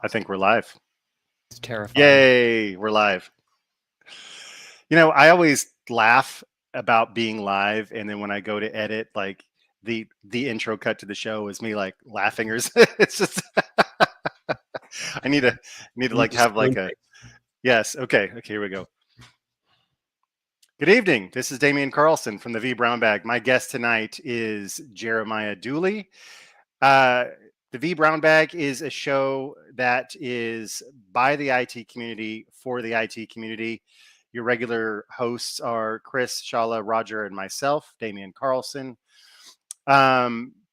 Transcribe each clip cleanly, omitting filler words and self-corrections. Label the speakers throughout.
Speaker 1: I think we're live.
Speaker 2: It's terrifying.
Speaker 1: Yay, we're live. I always laugh about being live, and then when I go to edit, like the intro cut to the show is me like laughing, or it's just I need to
Speaker 2: You need
Speaker 1: like
Speaker 2: to
Speaker 1: have like
Speaker 2: sprint
Speaker 1: a
Speaker 2: it.
Speaker 1: yes. Okay, here we go. Good evening. This is Damian Carlson from the V Brown Bag. My guest tonight is Jeramiah Dooley. Uh, the V Brown Bag is a show that is by the IT community for the IT community. Your regular hosts are Chris, Shala, Roger, and myself, Damian Carlson.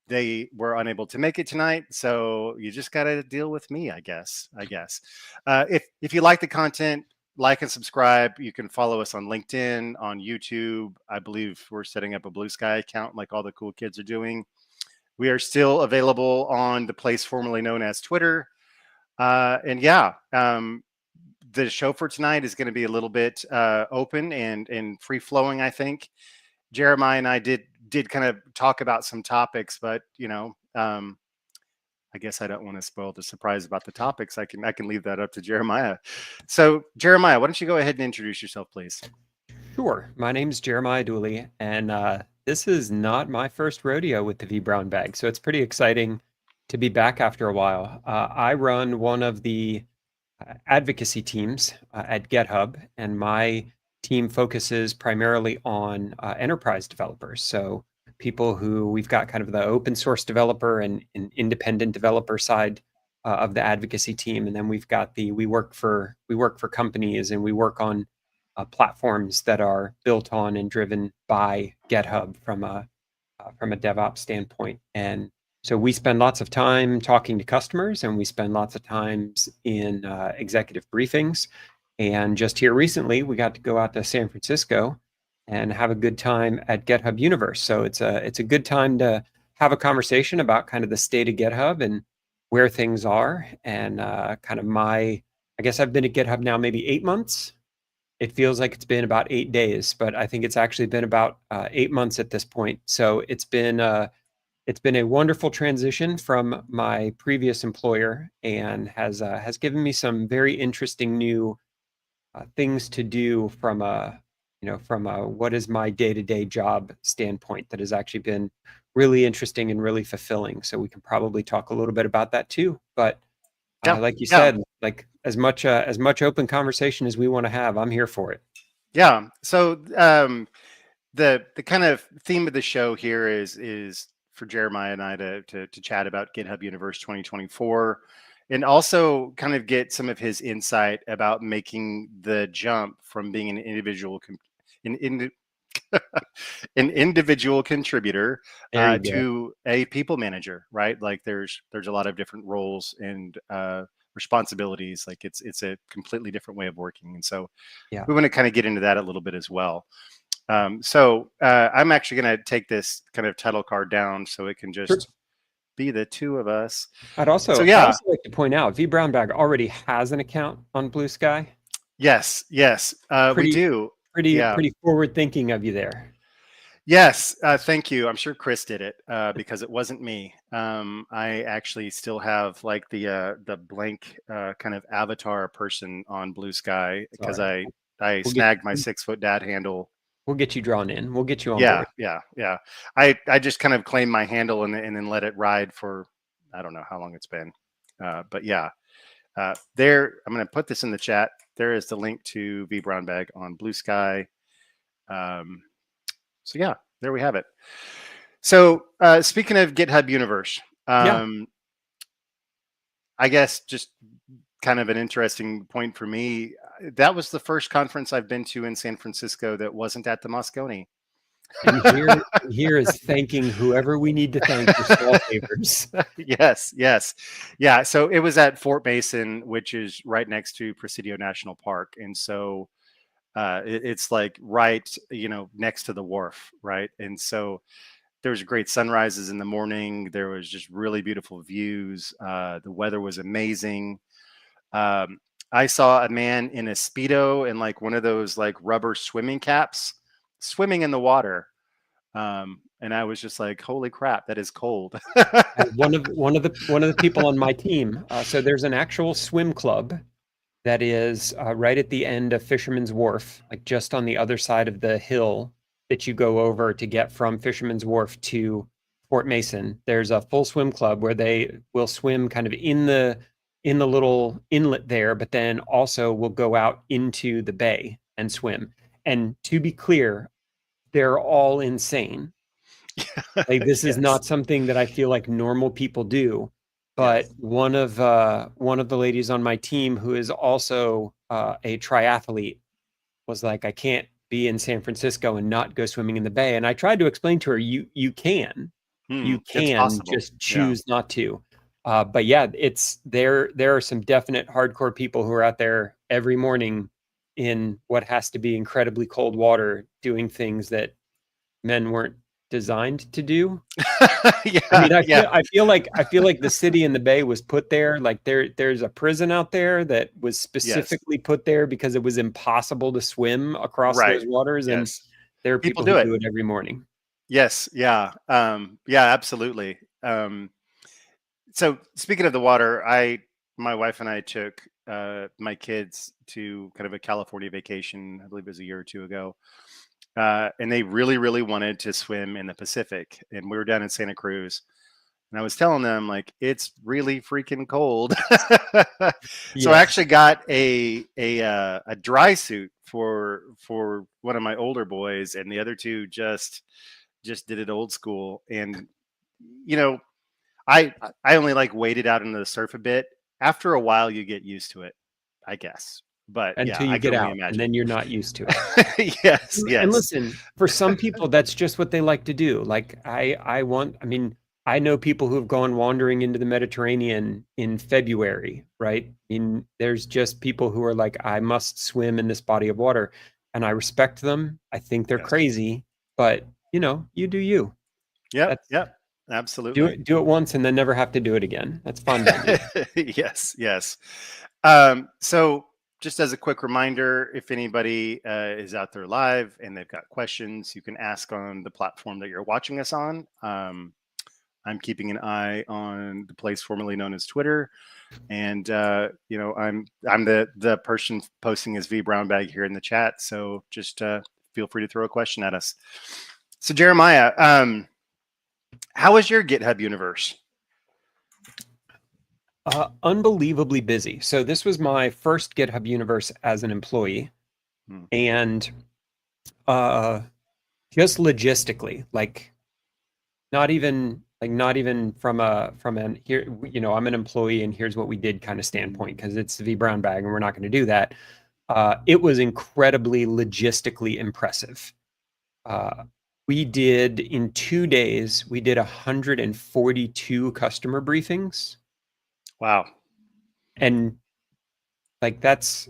Speaker 1: They were unable to make it tonight, so you just got to deal with me, I guess. If you like the content, like and subscribe. You can follow us on LinkedIn, on YouTube. I believe we're setting up a Blue Sky account like all the cool kids are doing. We are still available on the place formerly known as Twitter. The show for tonight is going to be a little bit open and free flowing. I think Jeremiah and I did kind of talk about some topics, but I guess I don't want to spoil the surprise about the topics. I can leave that up to Jeremiah. So Jeremiah, why don't you go ahead and introduce yourself, please?
Speaker 2: Sure. My name's Jeramiah Dooley, and this is not my first rodeo with the V Brown Bag, so it's pretty exciting to be back after a while. I run one of the advocacy teams at GitHub, and my team focuses primarily on enterprise developers. So people who we've got kind of the open source developer and independent developer side of the advocacy team, and then we've got we work for companies and we work on platforms that are built on and driven by GitHub from a DevOps standpoint. And so we spend lots of time talking to customers, and we spend lots of times in executive briefings. And just here recently, we got to go out to San Francisco and have a good time at GitHub Universe. So it's a good time to have a conversation about kind of the state of GitHub and where things are. And kind of I guess I've been at GitHub now maybe 8 months. It feels like it's been about 8 days, but I think it's actually been about 8 months at this point. So it's been a wonderful transition from my previous employer, and has given me some very interesting new things to do from a what is my day-to-day job standpoint that has actually been really interesting and really fulfilling. So we can probably talk a little bit about that too. But
Speaker 1: Yeah,
Speaker 2: like you
Speaker 1: yeah,
Speaker 2: said, like as much open conversation as we want to have, I'm here for it.
Speaker 1: yeah. So the kind of theme of the show here is for Jeremiah and I to chat about GitHub Universe 2024, and also kind of get some of his insight about making the jump from being an, indi- an individual contributor
Speaker 2: There you go.
Speaker 1: to a people manager, right? Like there's a lot of different roles and responsibilities. Like it's a completely different way of working, and so
Speaker 2: Yeah.
Speaker 1: we want to kind of get into that a little bit as well. I'm actually going to take this kind of title card down so it can
Speaker 2: Sure.
Speaker 1: just be the two of us.
Speaker 2: I'd
Speaker 1: So
Speaker 2: also
Speaker 1: yeah,
Speaker 2: like to point out V Brown Bag already has an account on Blue Sky.
Speaker 1: yes, we
Speaker 2: Pretty
Speaker 1: do. Yeah,
Speaker 2: pretty forward thinking of you there.
Speaker 1: yes. Thank you. I'm sure Chris did it because it wasn't me. I actually still have like the blank kind of avatar person on Blue Sky
Speaker 2: It's all
Speaker 1: because
Speaker 2: right.
Speaker 1: I
Speaker 2: We'll get
Speaker 1: snagged my 6 foot dad handle.
Speaker 2: we'll get you drawn in. We'll get you on
Speaker 1: Yeah,
Speaker 2: board.
Speaker 1: yeah. I just kind of claimed my handle and then let it ride for I don't know how long it's been. But yeah, there. I'm going to put this in the chat. There is the link to V Brown Bag on Blue Sky. Um, so yeah, there we have it. So speaking of GitHub Universe,
Speaker 2: Yeah.
Speaker 1: I guess just kind of an interesting point for me. That was the first conference I've been to in San Francisco that wasn't at the Moscone.
Speaker 2: And here is thanking whoever we need to thank for small favors.
Speaker 1: Yes. Yeah. So it was at Fort Mason, which is right next to Presidio National Park. And so it's like right, next to the wharf. Right. And so there was great sunrises in the morning. There was just really beautiful views. The weather was amazing. Um, I saw a man in a Speedo and like one of those like rubber swimming caps swimming in the water. and I was just like, holy crap, that is cold.
Speaker 2: One of the people on my team. So there's an actual swim club that is right at the end of Fisherman's Wharf, like just on the other side of the hill that you go over to get from Fisherman's Wharf to Fort Mason. There's a full swim club where they will swim kind of in the little inlet there, but then also will go out into the bay and swim. And to be clear, they're all insane. Like this is
Speaker 1: Yes.
Speaker 2: not something that I feel like normal people do. But
Speaker 1: Yes.
Speaker 2: one of the ladies on my team who is also a triathlete was like, I can't be in San Francisco and not go swimming in the bay. And I tried to explain to her, you can
Speaker 1: It's possible.
Speaker 2: just choose not to. But yeah, it's there are some definite hardcore people who are out there every morning in what has to be incredibly cold water doing things that men weren't designed to do.
Speaker 1: Yeah.
Speaker 2: I mean,
Speaker 1: Yeah.
Speaker 2: I feel like the city in the Bay was put there. Like there's a prison out there that was
Speaker 1: Yes.
Speaker 2: specifically put there because it was impossible to swim across
Speaker 1: Right.
Speaker 2: those waters, and
Speaker 1: Yes.
Speaker 2: there are
Speaker 1: People
Speaker 2: people who
Speaker 1: do it.
Speaker 2: do it every morning.
Speaker 1: Yes. Yeah. Yeah, absolutely. So speaking of the water, my wife and I took my kids to kind of a California vacation. I believe it was a year or two ago. And they really, really wanted to swim in the Pacific. And we were down in Santa Cruz. And I was telling them, like, it's really freaking cold. So I
Speaker 2: Yes.
Speaker 1: actually got a dry suit for one of my older boys, and the other two just did it old school. And you know, I only like waded out into the surf a bit. After a while, you get used to it, I guess. But yeah,
Speaker 2: Until you
Speaker 1: I can
Speaker 2: get
Speaker 1: only
Speaker 2: out, and
Speaker 1: imagine.
Speaker 2: then you're not used to it.
Speaker 1: Yes,
Speaker 2: And
Speaker 1: yes,
Speaker 2: listen, for some people, that's just what they like to do. Like I mean, I know people who've gone wandering into the Mediterranean in February, right? I mean, there's just people who are like, I must swim in this body of water. And I respect them. I think they're
Speaker 1: yes.
Speaker 2: crazy, but you do you.
Speaker 1: Yep,
Speaker 2: That's
Speaker 1: yep, absolutely.
Speaker 2: do it once and then never have to do it again. That's fine by me.
Speaker 1: Yes, yes. So just as a quick reminder, if anybody is out there live and they've got questions, you can ask on the platform that you're watching us on. I'm keeping an eye on the place formerly known as Twitter, and I'm the person posting his V Brown Bag here in the chat. So just feel free to throw a question at us. So Jeremiah, how is your GitHub universe?
Speaker 2: Unbelievably busy. So this was my first GitHub Universe as an employee, and just logistically, like not even from an here, I'm an employee and here's what we did kind of standpoint, because it's the V Brown Bag and we're not going to do that. It was incredibly logistically impressive. We did in 2 days, we did 142 customer briefings.
Speaker 1: Wow.
Speaker 2: And like that's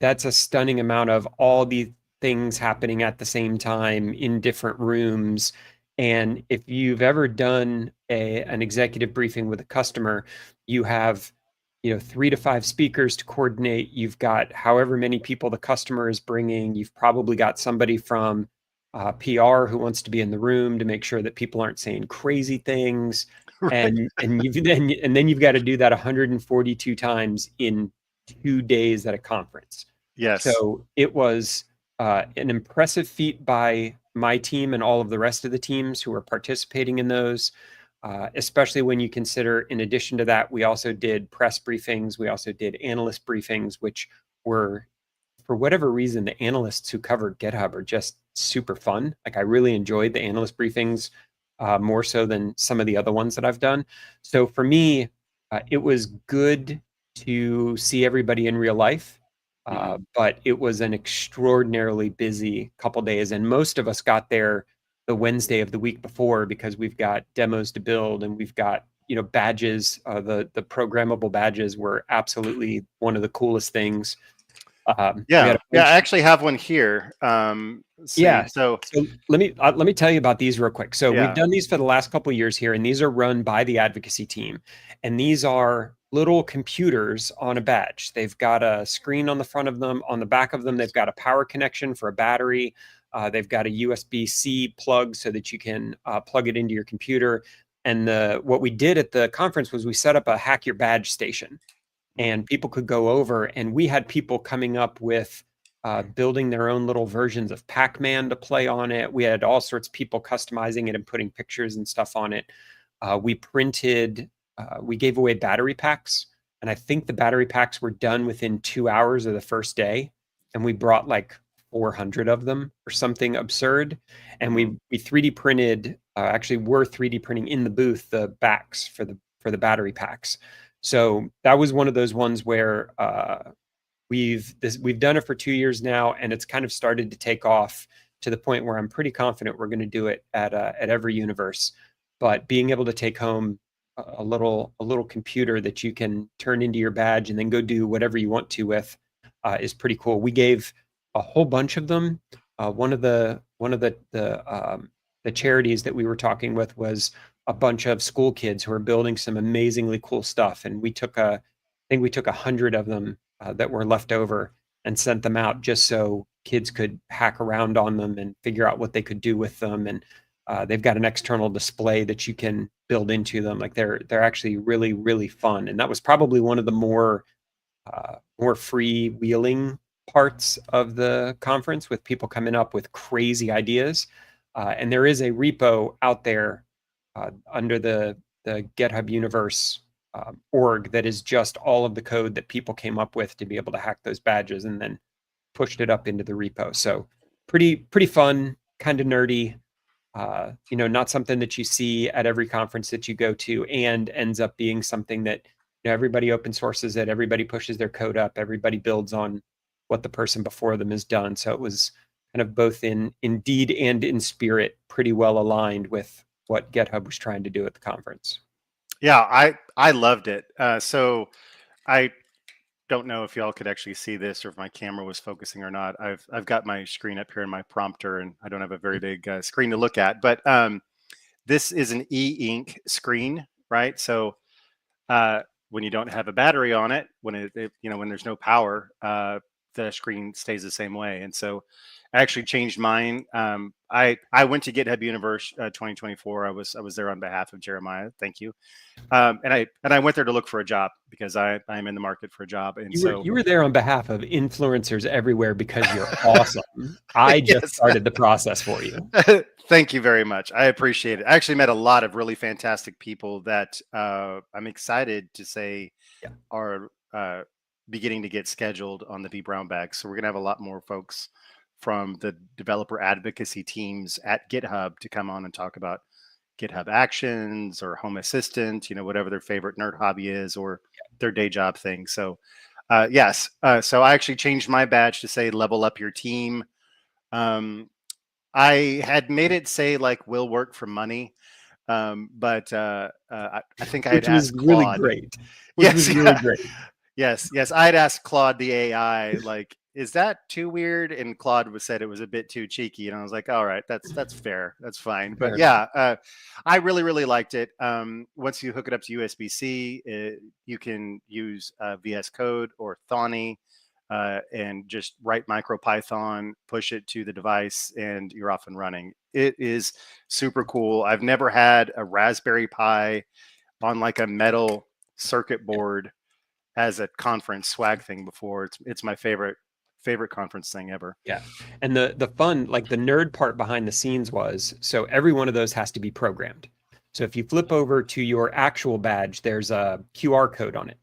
Speaker 2: a stunning amount of all the things happening at the same time in different rooms. And if you've ever done an executive briefing with a customer, you have 3 to 5 speakers to coordinate. You've got however many people the customer is bringing. You've probably got somebody from PR who wants to be in the room to make sure that people aren't saying crazy things.
Speaker 1: Right.
Speaker 2: And then you've got to do that 142 times in 2 days at a conference.
Speaker 1: Yes.
Speaker 2: So it was an impressive feat by my team and all of the rest of the teams who were participating in those, especially when you consider, in addition to that, we also did press briefings. We also did analyst briefings, which were, for whatever reason, the analysts who covered GitHub are just super fun. Like I really enjoyed the analyst briefings more so than some of the other ones that I've done. So for me, it was good to see everybody in real life. But it was an extraordinarily busy couple days, and most of us got there the Wednesday of the week before because we've got demos to build and we've got badges. The programmable badges were absolutely one of the coolest things.
Speaker 1: Yeah, I actually have one here.
Speaker 2: Yeah.
Speaker 1: So
Speaker 2: So let me tell you about these real quick. So we've
Speaker 1: yeah.
Speaker 2: done these for the last couple of years here, and these are run by the advocacy team. And these are little computers on a badge. They've got a screen on the front of them. On the back of them, they've got a power connection for a battery. They've got a USB-C plug so that you can plug it into your computer. And what we did at the conference was we set up a Hack Your Badge station, and people could go over, and we had people coming up with building their own little versions of Pac-Man to play on it. We had all sorts of people customizing it and putting pictures and stuff on it. We gave away battery packs, and I think the battery packs were done within 2 hours of the first day, and we brought like 400 of them or something absurd. And we 3D printed, actually we're 3D printing in the booth the backs for the battery packs. So that was one of those ones where we've done it for 2 years now, and it's kind of started to take off to the point where I'm pretty confident we're going to do it at every universe. But being able to take home a little computer that you can turn into your badge and then go do whatever you want to with is pretty cool. We gave a whole bunch of them. One of the charities that we were talking with was a bunch of school kids who are building some amazingly cool stuff, and I think we took 100 of them that were left over and sent them out just so kids could hack around on them and figure out what they could do with them. And they've got an external display that you can build into them. Like they're actually really, really fun. And that was probably one of the more freewheeling parts of the conference, with people coming up with crazy ideas. And there is a repo out there under the GitHub Universe org that is just all of the code that people came up with to be able to hack those badges, and then pushed it up into the repo. So pretty fun, kind of nerdy. Not something that you see at every conference that you go to, and ends up being something that everybody open sources it, everybody pushes their code up, everybody builds on what the person before them has done. So it was kind of both in deed and in spirit pretty well aligned with what GitHub was trying to do at the conference.
Speaker 1: Yeah, I loved it. So I don't know if y'all could actually see this or if my camera was focusing or not. I've got my screen up here in my prompter, and I don't have a very big screen to look at. But this is an e-ink screen, right? So when you don't have a battery on it, when when there's no power, the screen stays the same way. And so I actually changed mine. I went to GitHub Universe 2024. I was there on behalf of Jeremiah. Thank you. And I went there to look for a job because I'm in the market for a job. And
Speaker 2: you were there on behalf of influencers everywhere because you're awesome. I just started the process for you.
Speaker 1: Thank you very much. I appreciate it. I actually met a lot of really fantastic people that I'm excited to say are beginning to get scheduled on the V Brown Bag. So we're going to have a lot more folks from the developer advocacy teams at GitHub to come on and talk about GitHub Actions or Home Assistant, whatever their favorite nerd hobby is or their day job thing. So yes. So I actually changed my badge to say level up your team. I had made it say like will work for money. But I think I had asked Claude.
Speaker 2: Really great. Which was really great.
Speaker 1: Yes. I had asked Claude the AI, like, is that too weird? And Claude said it was a bit too cheeky. And I was like, all right, that's fair. That's fine. But yeah, I really, really liked it. Once you hook it up to USB-C, you can use VS Code or Thonny and just write MicroPython, push it to the device, and you're off and running. It is super cool. I've never had a Raspberry Pi on like a metal circuit board as a conference swag thing before. It's my favorite conference thing ever.
Speaker 2: Yeah. And the fun, like the nerd part behind the scenes was, so every one of those has to be programmed. So if you flip over to your actual badge, there's a QR code on it.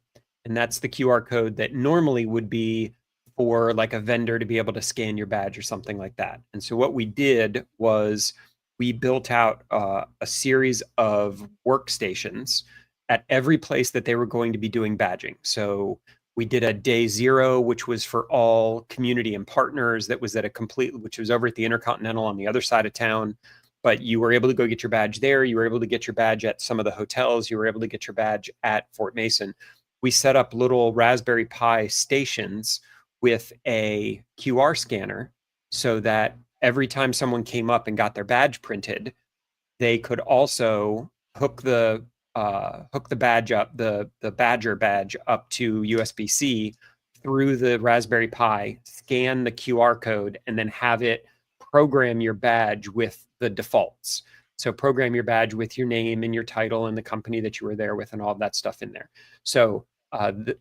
Speaker 2: And that's the QR code that normally would be for like a vendor to be able to scan your badge or something like that. And so what we did was we built out a series of workstations at every place that they were going to be doing badging. So we did a day 0, which was for all community and partners. That was which was over at the Intercontinental on the other side of town. But you were able to go get your badge there. You were able to get your badge at some of the hotels. You were able to get your badge at Fort Mason. We set up little Raspberry Pi stations with a QR scanner so that every time someone came up and got their badge printed, they could also hook the badge up, the Badger badge up to USB-C through the Raspberry Pi, scan the QR code, and then have it program your badge with the defaults. So program your badge with your name and your title and the company that you were there with and all of that stuff in there. So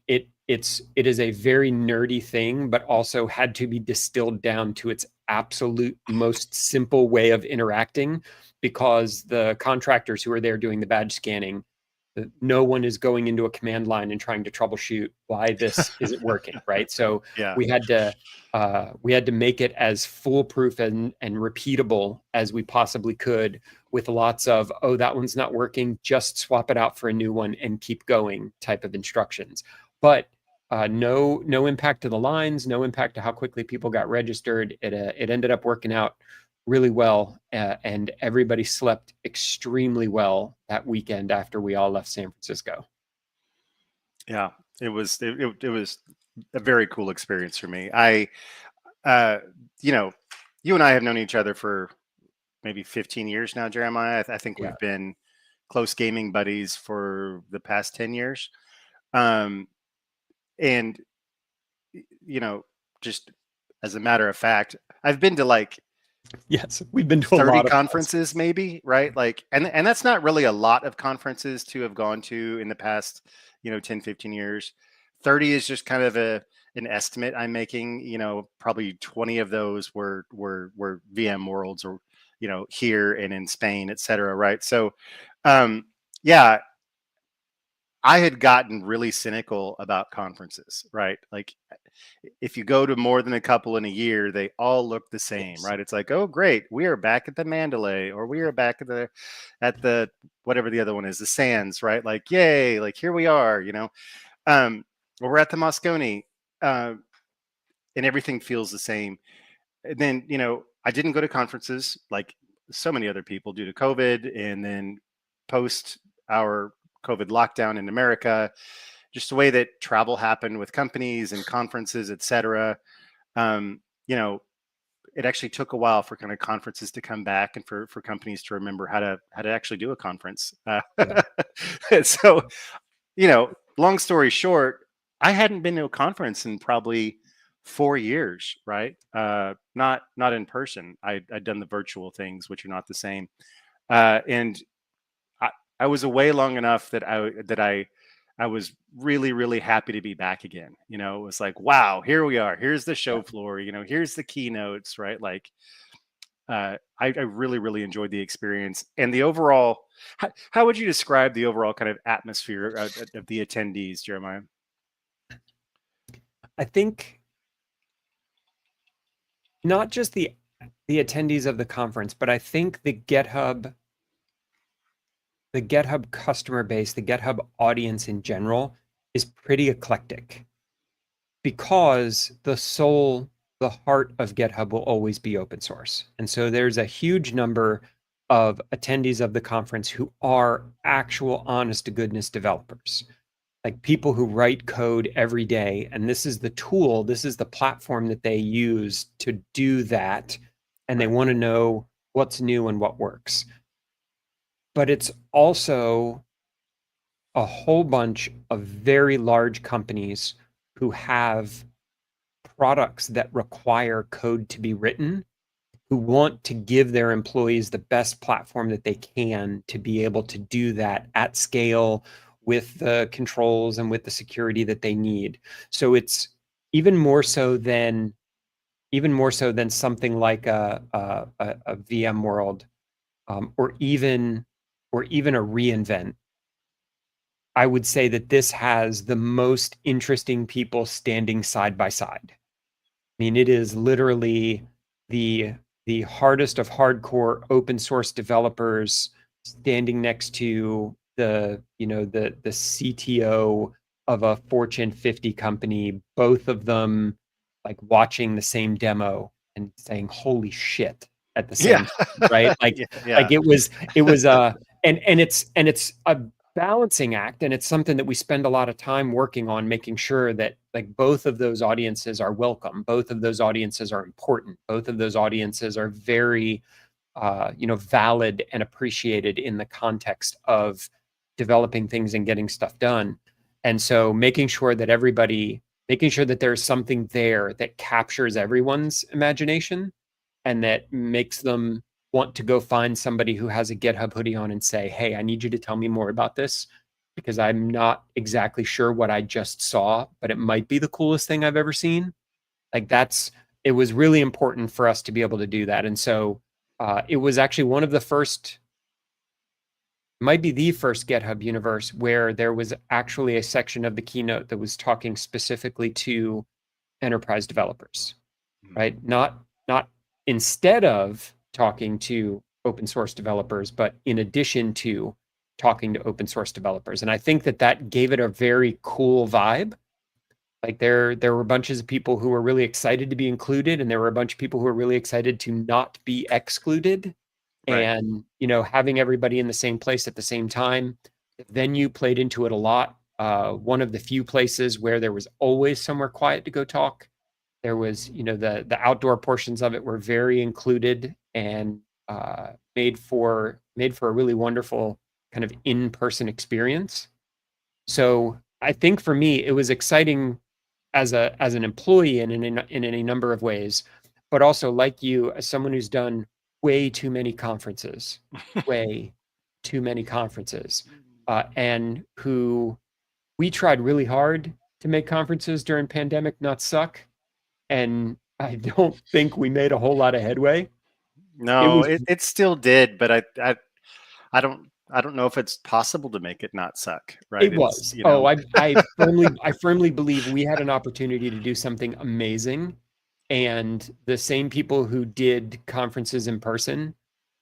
Speaker 2: it is a very nerdy thing, but also had to be distilled down to its absolute most simple way of interacting, because the contractors who are there doing the badge scanning, no one is going into a command line and trying to troubleshoot why this isn't working, right? So
Speaker 1: Yeah.
Speaker 2: we had to make it as foolproof and repeatable as we possibly could, with lots of, oh, that one's not working, just swap it out for a new one and keep going type of instructions. But no impact to the lines, no impact to how quickly people got registered. It ended up working out really well, and everybody slept extremely well that weekend after we all left San Francisco.
Speaker 1: Yeah, it was a very cool experience for me. You know, you and I have known each other for maybe 15 years now, Jeremiah. I think
Speaker 2: Yeah.
Speaker 1: we've been close gaming buddies for the past 10 years. Um, and just as a matter of fact, I've been to like
Speaker 2: Yes, we've been to a
Speaker 1: 30
Speaker 2: lot of
Speaker 1: conferences maybe, right? Like, and that's not really a lot of conferences to have gone to in the past, 10, 15 years. 30 is just kind of an estimate I'm making. Probably 20 of those were VM worlds, or here and in Spain, et cetera, right? So yeah, I had gotten really cynical about conferences, right? Like, if you go to more than a couple in a year, they all look the same, right? It's like, oh, great, we are back at the Mandalay, or we are back at the whatever the other one is, the Sands, right? Like, yay, like here we are, or we're at the Moscone, and everything feels the same. And then, I didn't go to conferences like so many other people due to COVID, and then post our COVID lockdown in America, just the way that travel happened with companies and conferences, et cetera. Um, you know, it actually took a while for kind of conferences to come back, and for companies to remember how to actually do a conference.
Speaker 2: Yeah.
Speaker 1: So, long story short, I hadn't been to a conference in probably 4 years, right? Not in person. I'd done the virtual things, which are not the same. And I was away long enough that I was really, really happy to be back again. It was like, wow, here we are. Here's the show floor. Here's the keynotes, right? Like, I really, really enjoyed the experience, and the overall. How would you describe the overall kind of atmosphere of the attendees, Jeremiah?
Speaker 2: I think not just the attendees of the conference, but I think the GitHub customer base, the GitHub audience in general, is pretty eclectic, because the heart of GitHub will always be open source. And so there's a huge number of attendees of the conference who are actual honest to goodness developers, like people who write code every day. And this is the tool, this is the platform that they use to do that. And they want to know what's new and what works. But it's also a whole bunch of very large companies who have products that require code to be written, who want to give their employees the best platform that they can to be able to do that at scale, with the controls and with the security that they need. So it's even more so than something like a VMworld, or even a reInvent. I would say that this has the most interesting people standing side by side. I mean, it is literally the hardest of hardcore open source developers standing next to the CTO of a Fortune 50 company, both of them like watching the same demo and saying, holy shit, at the same time, right? Like,
Speaker 1: Yeah.
Speaker 2: it was and it's a balancing act, and it's something that we spend a lot of time working on, making sure that like both of those audiences are welcome, both of those audiences are important, both of those audiences are very valid and appreciated in the context of developing things and getting stuff done. And so making sure that there's something there that captures everyone's imagination and that makes them want to go find somebody who has a GitHub hoodie on and say, hey, I need you to tell me more about this because I'm not exactly sure what I just saw, but it might be the coolest thing I've ever seen. Like it was really important for us to be able to do that. And so it was actually one of the first, might be the first GitHub Universe where there was actually a section of the keynote that was talking specifically to enterprise developers, right? Not instead of talking to open source developers, but in addition to talking to open source developers. And I think that gave it a very cool vibe. Like there were bunches of people who were really excited to be included, and there were a bunch of people who were really excited to not be excluded.
Speaker 1: Right.
Speaker 2: And having everybody in the same place at the same time, the venue played into it a lot. One of the few places where there was always somewhere quiet to go talk. There was, the outdoor portions of it were very included and made for a really wonderful kind of in-person experience. So I think for me, it was exciting as an employee and in any number of ways, but also like you, as someone who's done way too many conferences, way too many conferences, and who we tried really hard to make conferences during pandemic not suck, and I don't think we made a whole lot of headway.
Speaker 1: No, it still did, but I don't know if it's possible to make it not suck, right?
Speaker 2: It
Speaker 1: It's,
Speaker 2: was. Oh, I firmly believe we had an opportunity to do something amazing. And the same people who did conferences in person,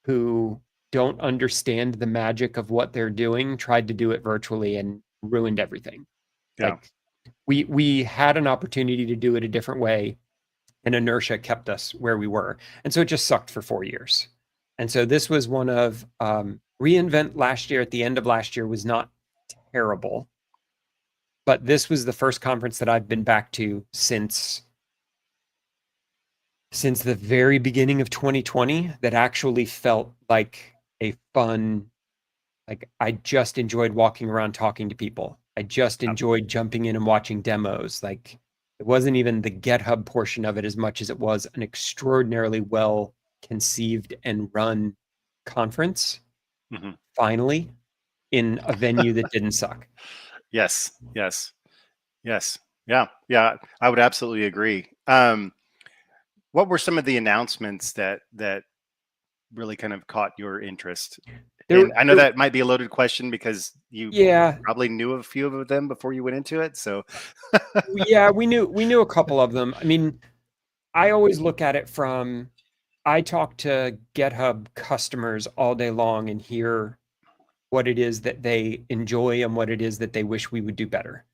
Speaker 2: who don't understand the magic of what they're doing, tried to do it virtually and ruined everything.
Speaker 1: Yeah.
Speaker 2: Like we had an opportunity to do it a different way, and inertia kept us where we were. And so it just sucked for 4 years. And so this was one of reInvent last year, at the end of last year, was not terrible. But this was the first conference that I've been back to since the very beginning of 2020 that actually felt like a fun, like I just enjoyed walking around talking to people. I just enjoyed jumping in and watching demos. Like it wasn't even the GitHub portion of it as much as it was an extraordinarily well conceived and run conference.
Speaker 1: Mm-hmm.
Speaker 2: Finally, in a venue that didn't suck.
Speaker 1: Yes. Yeah. I would absolutely agree. What were some of the announcements that really kind of caught your interest? And I know that might be a loaded question because you probably knew a few of them before you went into it. So
Speaker 2: yeah, we knew a couple of them. I mean, I always look at it from, I talk to GitHub customers all day long and hear what it is that they enjoy and what it is that they wish we would do better.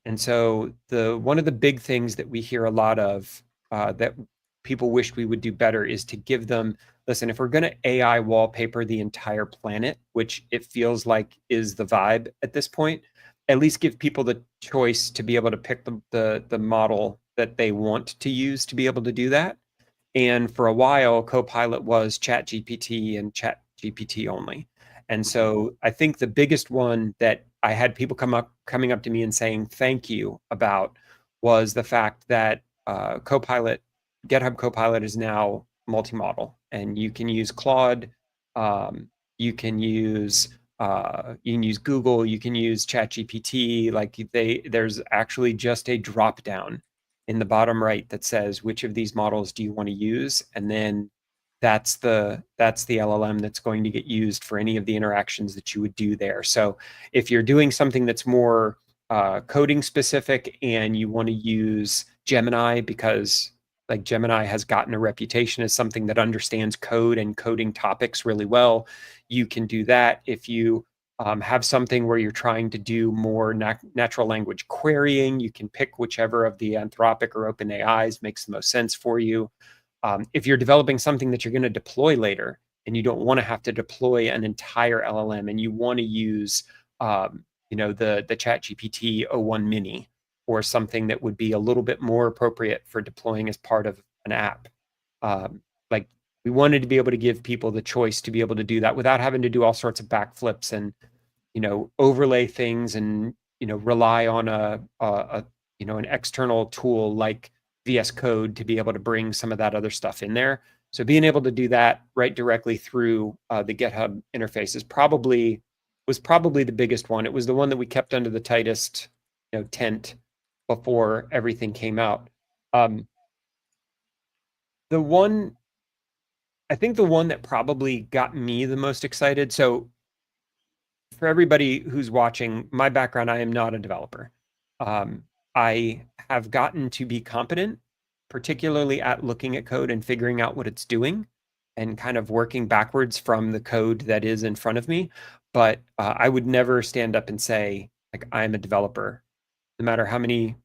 Speaker 2: And so one of the big things that we hear a lot of that people wish we would do better is to give them, listen, if we're going to AI wallpaper the entire planet, which it feels like is the vibe at this point, at least give people the choice to be able to pick the model that they want to use to be able to do that. And for a while, Copilot was ChatGPT and ChatGPT only. And so I think the biggest one that I had people coming up to me and saying thank you about was the fact that GitHub Copilot is now multi-model, and you can use Claude, you can use Google, you can use ChatGPT. Like there's actually just a drop down in the bottom right that says which of these models do you want to use, and then that's the LLM that's going to get used for any of the interactions that you would do there. So if you're doing something that's more coding specific and you want to use Gemini, because like Gemini has gotten a reputation as something that understands code and coding topics really well, you can do that. If you have something where you're trying to do more natural language querying, you can pick whichever of the Anthropic or OpenAIs makes the most sense for you. If you're developing something that you're going to deploy later and you don't want to have to deploy an entire LLM and you want to use the ChatGPT o1 mini or something that would be a little bit more appropriate for deploying as part of an app. Like we wanted to be able to give people the choice to be able to do that without having to do all sorts of backflips and, overlay things and, rely on an external tool like VS Code to be able to bring some of that other stuff in there. So being able to do that right directly through the GitHub interface was probably the biggest one. It was the one that we kept under the tightest, tent before everything came out. The one, I think the one that probably got me the most excited. So for everybody who's watching, my background, I am not a developer. I have gotten to be competent, particularly at looking at code and figuring out what it's doing and kind of working backwards from the code that is in front of me. But I would never stand up and say, like, I'm a developer, no matter how many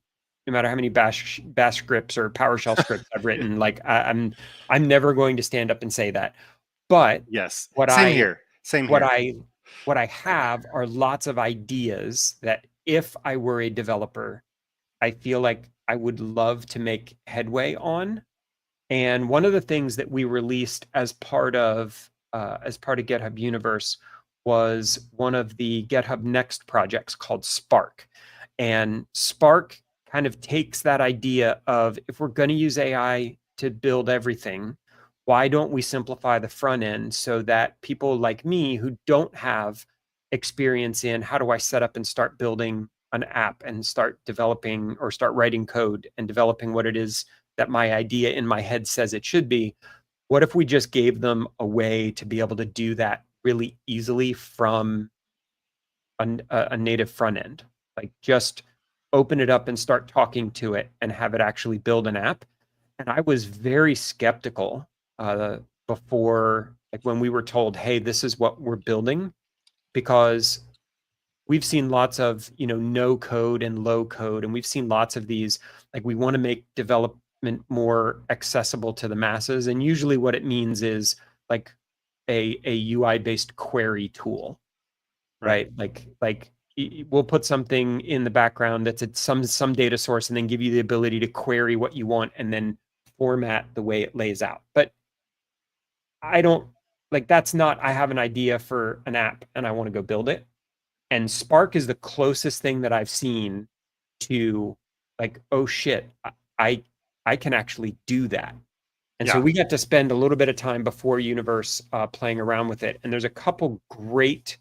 Speaker 2: bash scripts or PowerShell scripts I've written. Like I'm never going to stand up and say that. But
Speaker 1: Yes.
Speaker 2: what
Speaker 1: Same
Speaker 2: I
Speaker 1: here. Same
Speaker 2: what
Speaker 1: here.
Speaker 2: I what I have are lots of ideas that if I were a developer, I feel like I would love to make headway on. And one of the things that we released as part of GitHub Universe was one of the GitHub Next projects called Spark. And Spark kind of takes that idea of, if we're going to use AI to build everything, why don't we simplify the front end so that people like me who don't have experience in how do I set up and start building an app and start developing or start writing code and developing what it is that my idea in my head says it should be, what if we just gave them a way to be able to do that really easily from a native front end? Like, just open it up and start talking to it and have it actually build an app. And I was very skeptical before, like, when we were told, hey, this is what we're building, because we've seen lots of, no code and low code. And we've seen lots of these, like, we want to make development more accessible to the masses. And usually what it means is like a UI based query tool, right? Like we'll put something in the background that's at some data source and then give you the ability to query what you want and then format the way it lays out. But I don't, like, that's not, I have an idea for an app and I want to go build it. And Spark is the closest thing that I've seen to, like, oh shit, I I can actually do that. And so
Speaker 1: Yeah.
Speaker 2: we got to spend a little bit of time before Universe playing around with it. And there's a couple great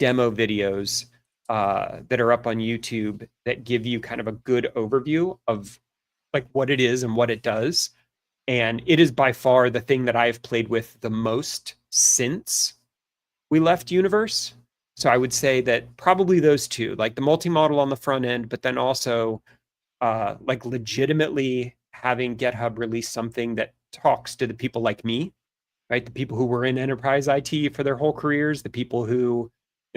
Speaker 2: demo videos that are up on YouTube that give you kind of a good overview of, like, what it is and what it does. And it is by far the thing that I've played with the most since we left Universe. So I would say that probably those two, like the multi-model on the front end, but then also like legitimately having GitHub release something that talks to the people like me, right? The people who were in enterprise IT for their whole careers, the people who,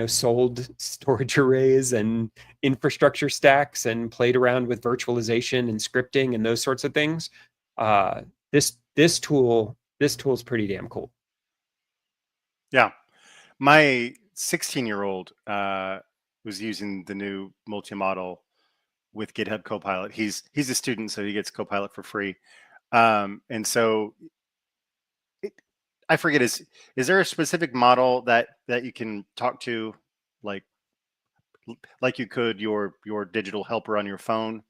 Speaker 2: sold storage arrays and infrastructure stacks and played around with virtualization and scripting and those sorts of things. This tool is pretty damn cool.
Speaker 1: Yeah. My 16-year-old was using the new multi-model with GitHub Copilot. He's a student, so he gets Copilot for free. And so I forget, is there a specific model that you can talk to, like you could your digital helper on your phone?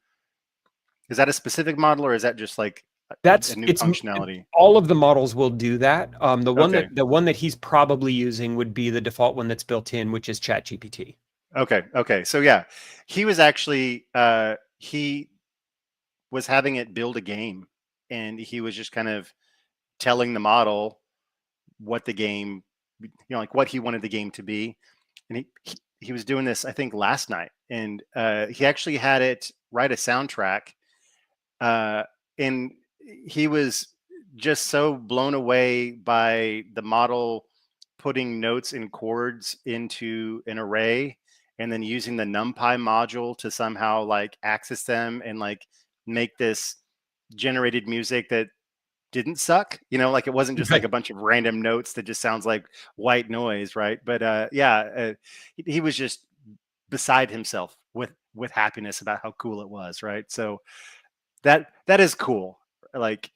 Speaker 1: Is that a specific model, or is that just like a new functionality?
Speaker 2: All of the models will do that.
Speaker 1: Okay.
Speaker 2: The one that he's probably using would be the default one that's built in, which is ChatGPT.
Speaker 1: Okay. So yeah, he was actually he was having it build a game, and he was just kind of telling the model what the game, like what he wanted the game to be. And he was doing this, I think, last night, and he actually had it write a soundtrack, and he was just so blown away by the model putting notes and chords into an array and then using the NumPy module to somehow like access them and like make this generated music that didn't suck, like it wasn't just like a bunch of random notes that just sounds like white noise, right? But he was just beside himself with happiness about how cool it was, right? So that is cool. Like,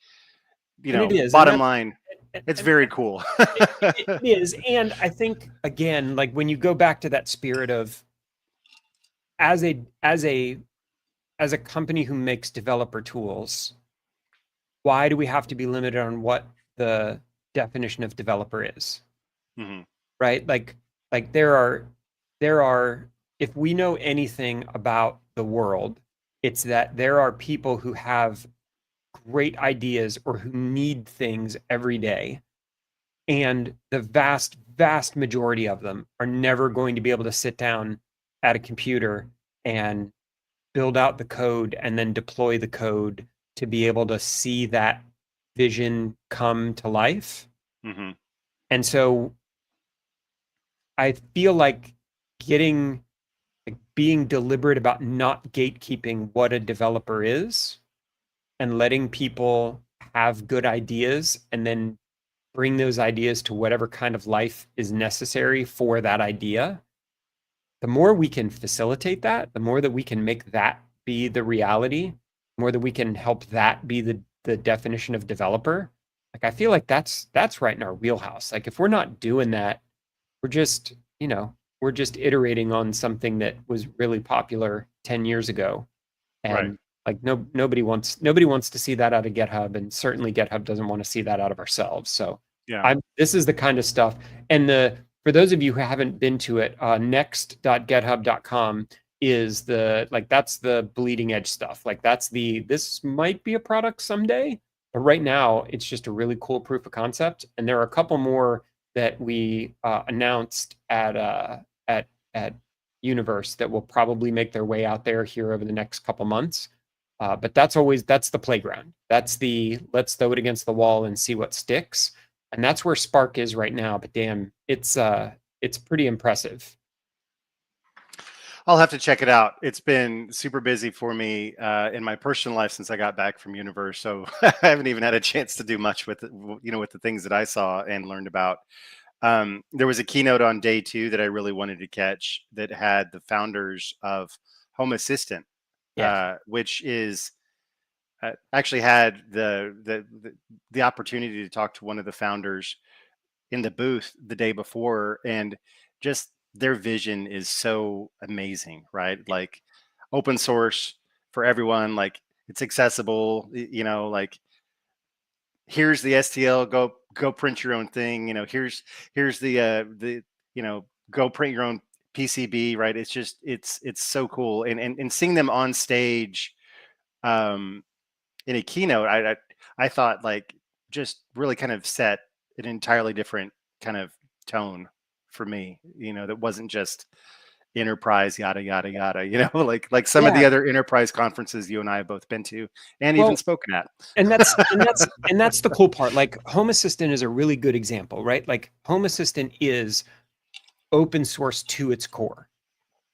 Speaker 2: And it is.
Speaker 1: bottom line, it's
Speaker 2: And
Speaker 1: very cool.
Speaker 2: it is. And I think, again, like, when you go back to that spirit of, as a company who makes developer tools, why do we have to be limited on what the definition of developer is,
Speaker 1: Hmm.
Speaker 2: right? Like there are if we know anything about the world, it's that there are people who have great ideas or who need things every day. And the vast, vast majority of them are never going to be able to sit down at a computer and build out the code and then deploy the code to be able to see that vision come to life.
Speaker 1: Hmm.
Speaker 2: And so I feel like getting like being deliberate about not gatekeeping what a developer is and letting people have good ideas and then bring those ideas to whatever kind of life is necessary for that idea. The more we can facilitate that, the more that we can make that be the reality, the more that we can help that be the definition of developer. Like I feel like that's right in our wheelhouse. Like if we're not doing that, we're just, we're just iterating on something that was really popular 10 years ago.
Speaker 1: Right.
Speaker 2: And like nobody wants to see that out of GitHub, and certainly GitHub doesn't want to see that out of ourselves. So
Speaker 1: Yeah.
Speaker 2: this is the kind of stuff. And for those of you who haven't been to it, next.github.com is that's the bleeding edge stuff. Like this might be a product someday, but right now it's just a really cool proof of concept. And there are a couple more that we announced at Universe that will probably make their way out there here over the next couple months. But that's the playground. That's the let's throw it against the wall and see what sticks. And that's where Spark is right now. But damn, it's pretty impressive.
Speaker 1: I'll have to check it out. It's been super busy for me in my personal life since I got back from Universe, so I haven't even had a chance to do much with it, with the things that I saw and learned about. There was a keynote on day 2 that I really wanted to catch that had the founders of Home Assistant,
Speaker 2: Yeah.
Speaker 1: which is actually had the opportunity to talk to one of the founders in the booth the day before, and just their vision is so amazing, right? Like open source for everyone, like it's accessible, like here's the STL, go print your own thing, here's the go print your own PCB, right? It's just it's so cool, and seeing them on stage um in a keynote, I thought like just really kind of set an entirely different kind of tone for me, that wasn't just enterprise yada yada yada, like some of
Speaker 2: Yeah.
Speaker 1: the other enterprise conferences you and I have both been to and even
Speaker 2: Well,
Speaker 1: spoken at.
Speaker 2: and that's the cool part. Like Home Assistant is a really good example, right? Like Home Assistant is open source to its core,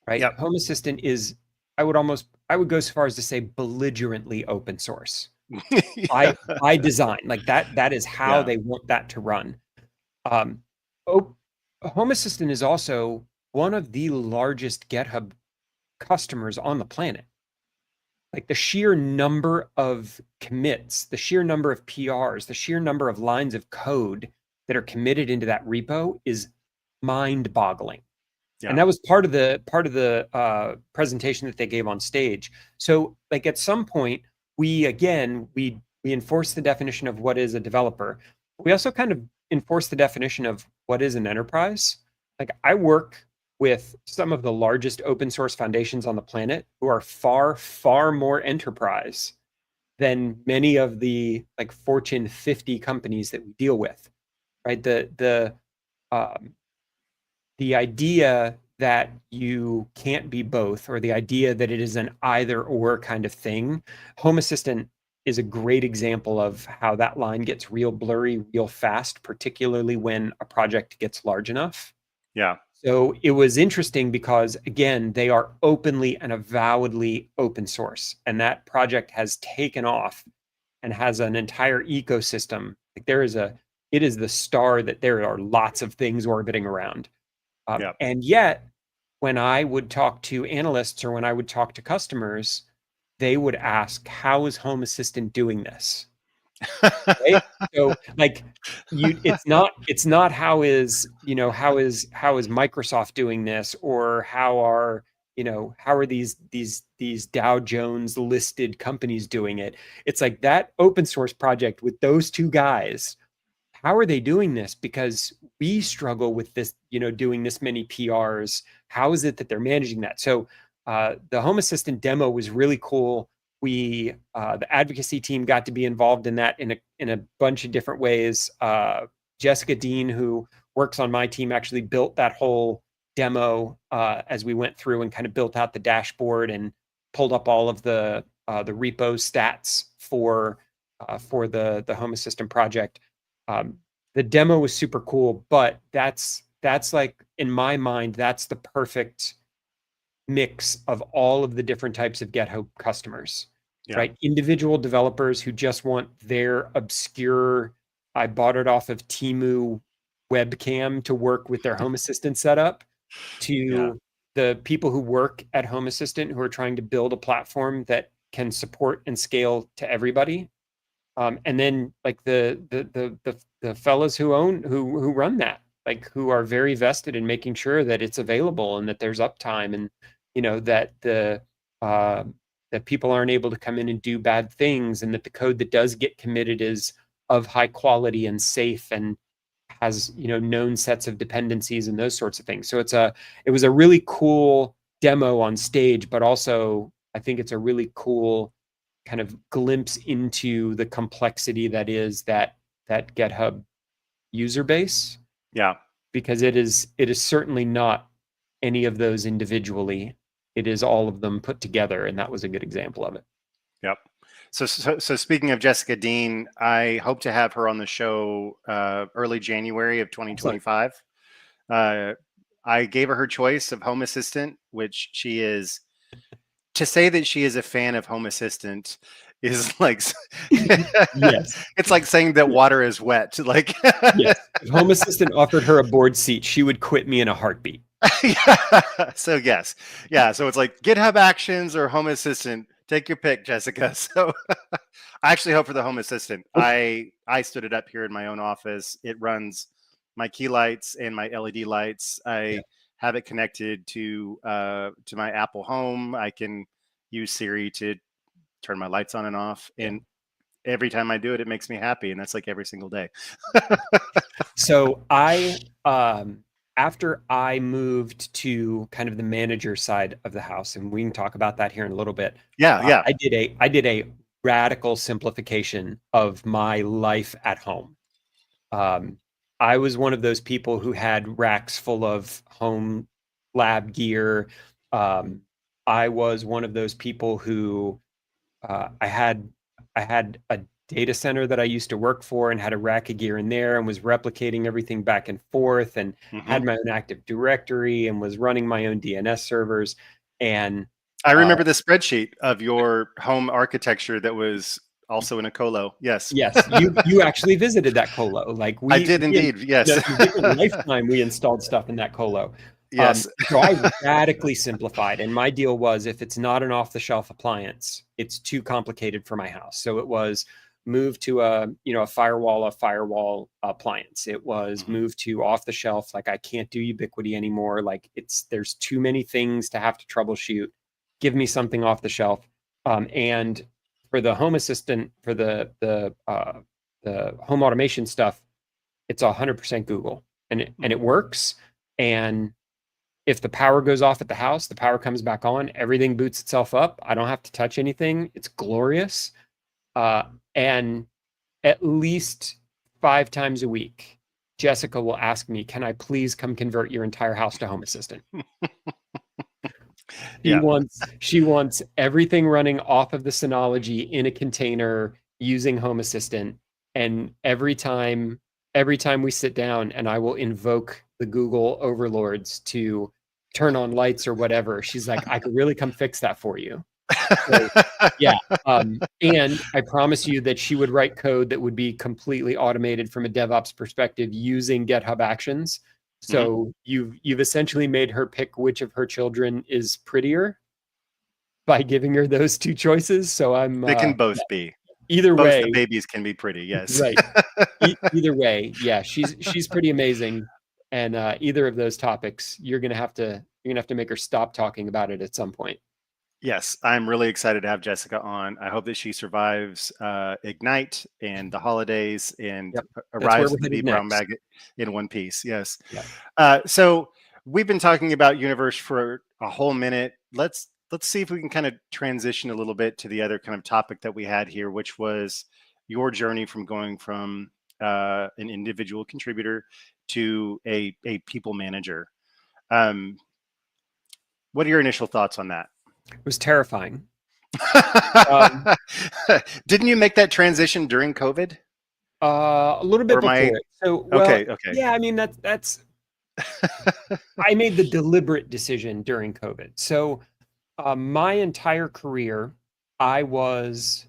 Speaker 2: right?
Speaker 1: Yep.
Speaker 2: Home Assistant is, I would go so far as to say belligerently open source
Speaker 1: Yeah.
Speaker 2: by design. Like that is how
Speaker 1: Yeah.
Speaker 2: they want that to run. Um, oh, Home Assistant is also one of the largest GitHub customers on the planet. Like the sheer number of commits, the sheer number of PRs, the sheer number of lines of code that are committed into that repo is mind-boggling. And
Speaker 1: Yeah.
Speaker 2: that was part of the presentation that they gave on stage. So like at some point, we enforce the definition of what is a developer. We also kind of enforce the definition of what is an enterprise. Like I work with some of the largest open source foundations on the planet who are far, far more enterprise than many of the like Fortune 50 companies that we deal with, right? Um, the idea that you can't be both, or the idea that it is an either or kind of thing. Home Assistant is a great example of how that line gets real blurry real fast, particularly when a project gets large enough.
Speaker 1: Yeah.
Speaker 2: So it was interesting because, again, they are openly and avowedly open source, and that project has taken off and has an entire ecosystem. Like it is the star that there are lots of things orbiting around.
Speaker 1: Yeah.
Speaker 2: And yet, when I would talk to analysts or when I would talk to customers, they would ask, "How is Home Assistant doing this?" Right? So, like, it's not how is Microsoft doing this, or how are these Dow Jones listed companies doing it? It's like that open source project with those two guys how are they doing this? Because we struggle with this, doing this many PRs. How is it that they're managing that? So the Home Assistant demo was really cool. The advocacy team got to be involved in that in a bunch of different ways. Jessica Dean, who works on my team, actually built that whole demo as we went through and kind of built out the dashboard and pulled up all of the repo stats for the Home Assistant project. The demo was super cool, but that's like, in my mind, that's the perfect mix of all of the different types of GitHub customers, right? Individual developers who just want their obscure, I bought it off of Temu webcam to work with their Home Assistant setup, to the people who work at Home Assistant who are trying to build a platform that can support and scale to everybody. And then like the fellas who run that, like, who are very vested in making sure that it's available and that there's uptime, and that that people aren't able to come in and do bad things, and that the code that does get committed is of high quality and safe and has known sets of dependencies and those sorts of things. So it was a really cool demo on stage, but also I think it's a really cool kind of glimpse into the complexity that is that GitHub user base.
Speaker 1: Yeah.
Speaker 2: Because it is certainly not any of those individually. It is all of them put together, and that was a good example of it.
Speaker 1: Yep. So speaking of Jessica Dean, I hope to have her on the show early January of 2025. I gave her choice of Home Assistant, which she is. To say that she is a fan of Home Assistant is like,
Speaker 2: yes,
Speaker 1: it's like saying that water is wet. Like,
Speaker 2: yes. If Home Assistant offered her a board seat, she would quit me in a heartbeat.
Speaker 1: So yes, yeah. So it's like GitHub Actions or Home Assistant. Take your pick, Jessica. So I actually hope for the Home Assistant. I stood it up here in my own office. It runs my key lights and my LED lights. I have it connected to my Apple Home. I can use Siri to turn my lights on and off. And every time I do it, it makes me happy. And that's like every single day.
Speaker 2: So after I moved to kind of the manager side of the house, and we can talk about that here in a little bit.
Speaker 1: Yeah.
Speaker 2: I did a radical simplification of my life at home. I was one of those people who had racks full of home lab gear. I was one of those people who I had a data center that I used to work for and had a rack of gear in there and was replicating everything back and forth, and had my own Active Directory and was running my own DNS servers. And
Speaker 1: I remember the spreadsheet of your home architecture that was also in a colo. Yes.
Speaker 2: Yes. You actually visited that colo. Like
Speaker 1: I did indeed. Yes.
Speaker 2: Lifetime we installed stuff in that colo.
Speaker 1: Yes.
Speaker 2: So I radically simplified, and my deal was, if it's not an off-the-shelf appliance, it's too complicated for my house. So it was move to a firewall appliance. It was moved to off-the-shelf. Like, I can't do Ubiquity anymore. Like, there's too many things to have to troubleshoot. Give me something off the shelf. And for the Home Assistant, for the home automation stuff, it's 100% Google, and it works. And if the power goes off at the house, the power comes back on, everything boots itself up. I don't have to touch anything. It's glorious. And at least 5 times a week, Jessica will ask me, can I please come convert your entire house to Home Assistant? She wants everything running off of the Synology in a container using Home Assistant. And every time we sit down, and I will invoke the Google overlords to turn on lights or whatever, she's like, I could really come fix that for you. So, and I promise you that she would write code that would be completely automated from a DevOps perspective using GitHub Actions. So you've essentially made her pick which of her children is prettier by giving her those 2 choices. So
Speaker 1: they can both be.
Speaker 2: Either
Speaker 1: both
Speaker 2: way,
Speaker 1: the babies can be pretty. Yes.
Speaker 2: Right. Either way, yeah, she's pretty amazing. And either of those topics, you're gonna have to make her stop talking about it at some point.
Speaker 1: Yes, I'm really excited to have Jessica on. I hope that she survives Ignite and the holidays and
Speaker 2: Yep. That's where
Speaker 1: arrives
Speaker 2: we're
Speaker 1: at the V
Speaker 2: headed
Speaker 1: Brown
Speaker 2: next.
Speaker 1: Bag in one piece. Yes.
Speaker 2: Yeah.
Speaker 1: So we've been talking about Universe for a whole minute. Let's see if we can kind of transition a little bit to the other kind of topic that we had here, which was your journey from going from an individual contributor to a people manager. Um, what are your initial thoughts on that?
Speaker 2: It was terrifying. Um,
Speaker 1: Didn't you make that transition during COVID?
Speaker 2: a little
Speaker 1: Or
Speaker 2: bit
Speaker 1: am I
Speaker 2: before it. So, well,
Speaker 1: okay? Okay.
Speaker 2: yeah, I mean, that's I made the deliberate decision during COVID. So, my entire career, I was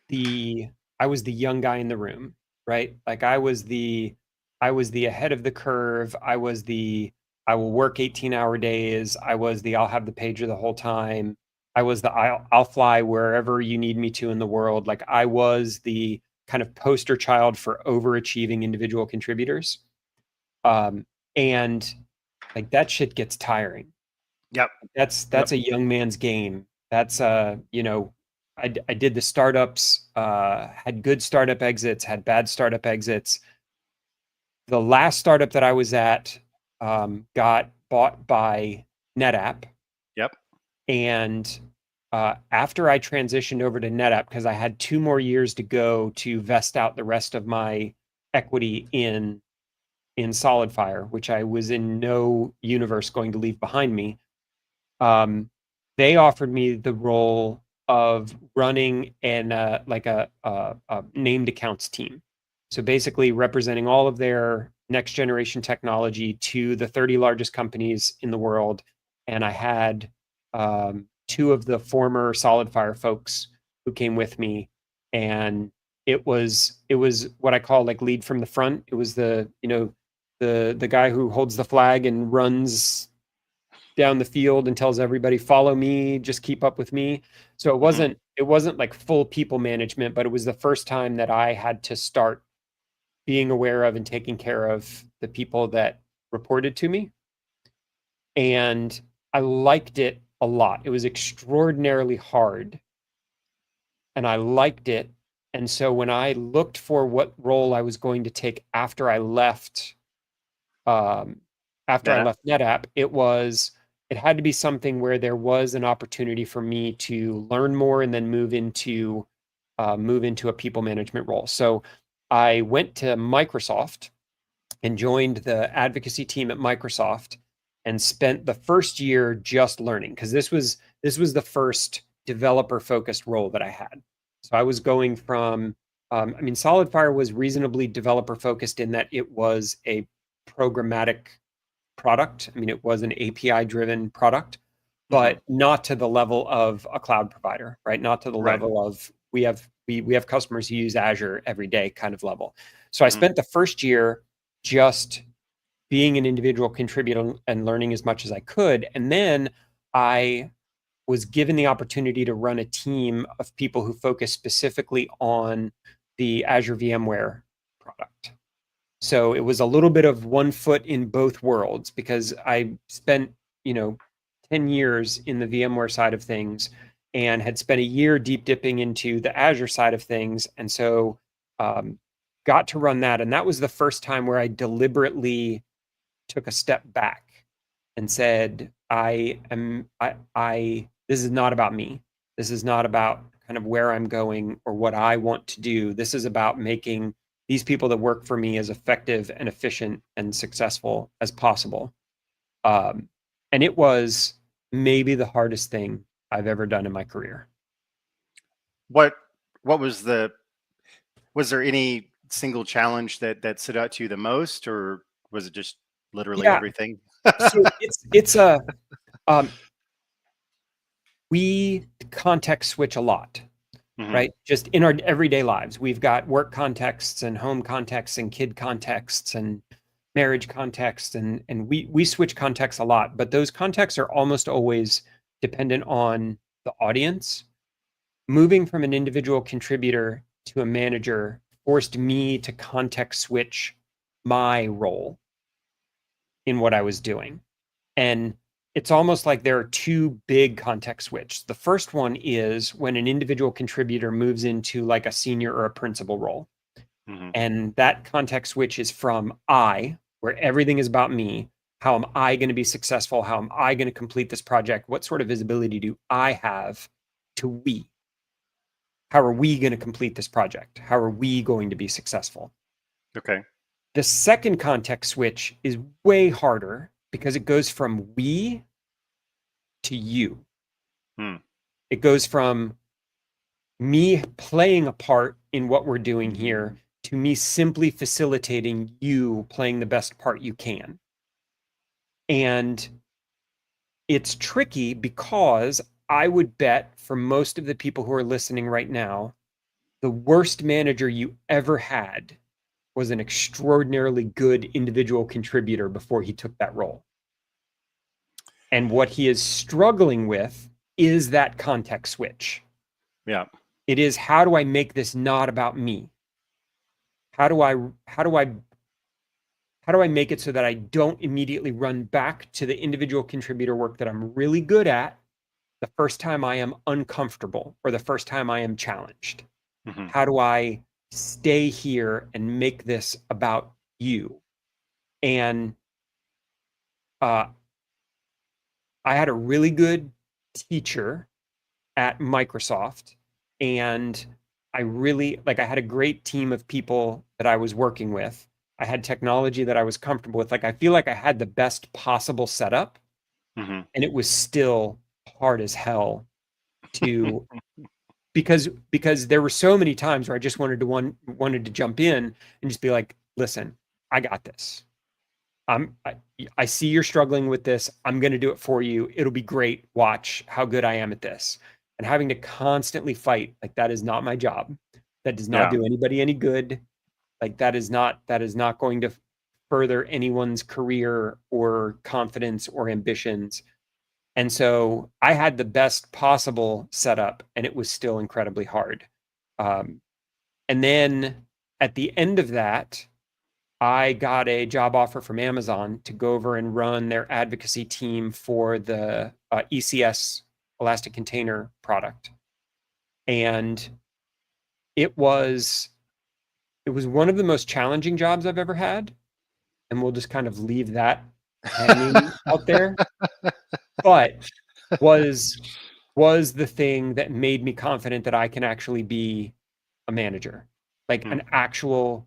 Speaker 2: the I was the young guy in the room, right? Like I was the ahead of the curve. I will work 18-hour days. I was the I'll have the pager the whole time. I was the I'll fly wherever you need me to in the world. Like I was the kind of poster child for overachieving individual contributors. Um, and like that shit gets tiring.
Speaker 1: Yep.
Speaker 2: That's
Speaker 1: Yep.
Speaker 2: a young man's game. That's I did the startups, had good startup exits, had bad startup exits. The last startup that I was at got bought by NetApp,
Speaker 1: Yep.
Speaker 2: and after I transitioned over to NetApp, because I had 2 more years to go to vest out the rest of my equity in SolidFire, which I was in no universe going to leave behind me. They offered me the role of running an like a named accounts team. So basically representing all of their next generation technology to the 30 largest companies in the world. And I had two of the former SolidFire folks who came with me, and it was what I call like lead from the front. It was the guy who holds the flag and runs down the field and tells everybody follow me, just keep up with me. So
Speaker 1: Hmm.
Speaker 2: it wasn't like full people management, but it was the first time that I had to start being aware of and taking care of the people that reported to me. And I liked it a lot. It was extraordinarily hard, and I liked it. And so when I looked for what role I was going to take um, after I
Speaker 1: NetApp.
Speaker 2: left NetApp, it had to be something where there was an opportunity for me to learn more and then move into a people management role. So I went to Microsoft and joined the advocacy team at Microsoft and spent the first year just learning, because this was the first developer focused role that I had. So I was going from I mean, SolidFire was reasonably developer focused in that it was a programmatic product. I mean, it was an API driven product,
Speaker 1: Hmm.
Speaker 2: but not to the level of a cloud provider, right? Not to the
Speaker 1: Right.
Speaker 2: level of we have customers who use Azure every day kind of level. So I
Speaker 1: Hmm.
Speaker 2: spent the first year just being an individual contributor and learning as much as I could. And then I was given the opportunity to run a team of people who focus specifically on the Azure VMware product. So it was a little bit of one foot in both worlds, because I spent, you know, 10 years in the VMware side of things and had spent a year deep dipping into the Azure side of things. And so um, got to run that. And that was the first time where I deliberately took a step back and said, this is not about me. This is not about kind of where I'm going or what I want to do. This is about making these people that work for me as effective and efficient and successful as possible. Um, and it was maybe the hardest thing I've ever done in my career.
Speaker 1: What what was there any single challenge that stood out to you the most, or was it just literally
Speaker 2: Yeah.
Speaker 1: everything?
Speaker 2: So it's a um, we context switch a lot,
Speaker 1: Hmm.
Speaker 2: right? Just in our everyday lives, we've got work contexts and home contexts and kid contexts and marriage contexts, and we switch contexts a lot, but those contexts are almost always dependent on the audience. Moving from an individual contributor to a manager forced me to context switch my role in what I was doing. And it's almost like there are two big context switches. The first one is when an individual contributor moves into like a senior or a principal role.
Speaker 1: Mm-hmm.
Speaker 2: And that context switch is from I, where everything is about me. How am I going to be successful? How am I going to complete this project? What sort of visibility do I have, to we? How are we going to complete this project? How are we going to be successful?
Speaker 1: Okay.
Speaker 2: The second context switch is way harder because it goes from we to you.
Speaker 1: Hmm.
Speaker 2: It goes from me playing a part in what we're doing here to me simply facilitating you playing the best part you can. And it's tricky because I would bet for most of the people who are listening right now, the worst manager you ever had was an extraordinarily good individual contributor before he took that role. And what he is struggling with is that context switch.
Speaker 1: Yeah.
Speaker 2: It is, how do I make this not about me? How do I make it so that I don't immediately run back to the individual contributor work that I'm really good at the first time I am uncomfortable or the first time I am challenged?
Speaker 1: Mm-hmm.
Speaker 2: How do I stay here and make this about you? And I had a really good teacher at Microsoft, and I had a great team of people that I was working with. I had technology that I was comfortable with. Like, I feel like I had the best possible setup,
Speaker 1: Mm-hmm.
Speaker 2: and it was still hard as hell to because there were so many times where I just wanted to jump in and just be like, listen, I got this. I see you're struggling with this. I'm going to do it for you. It'll be great. Watch how good I am at this. And having to constantly fight, like, that is not my job. That does not
Speaker 1: Yeah.
Speaker 2: do anybody any good. Like, that is not going to further anyone's career or confidence or ambitions. And so I had the best possible setup, and it was still incredibly hard. And then at the end of that, I got a job offer from Amazon to go over and run their advocacy team for the ECS Elastic Container product. And it was one of the most challenging jobs I've ever had. And we'll just kind of leave that hanging out there. But was the thing that made me confident that I can actually be a manager, like an actual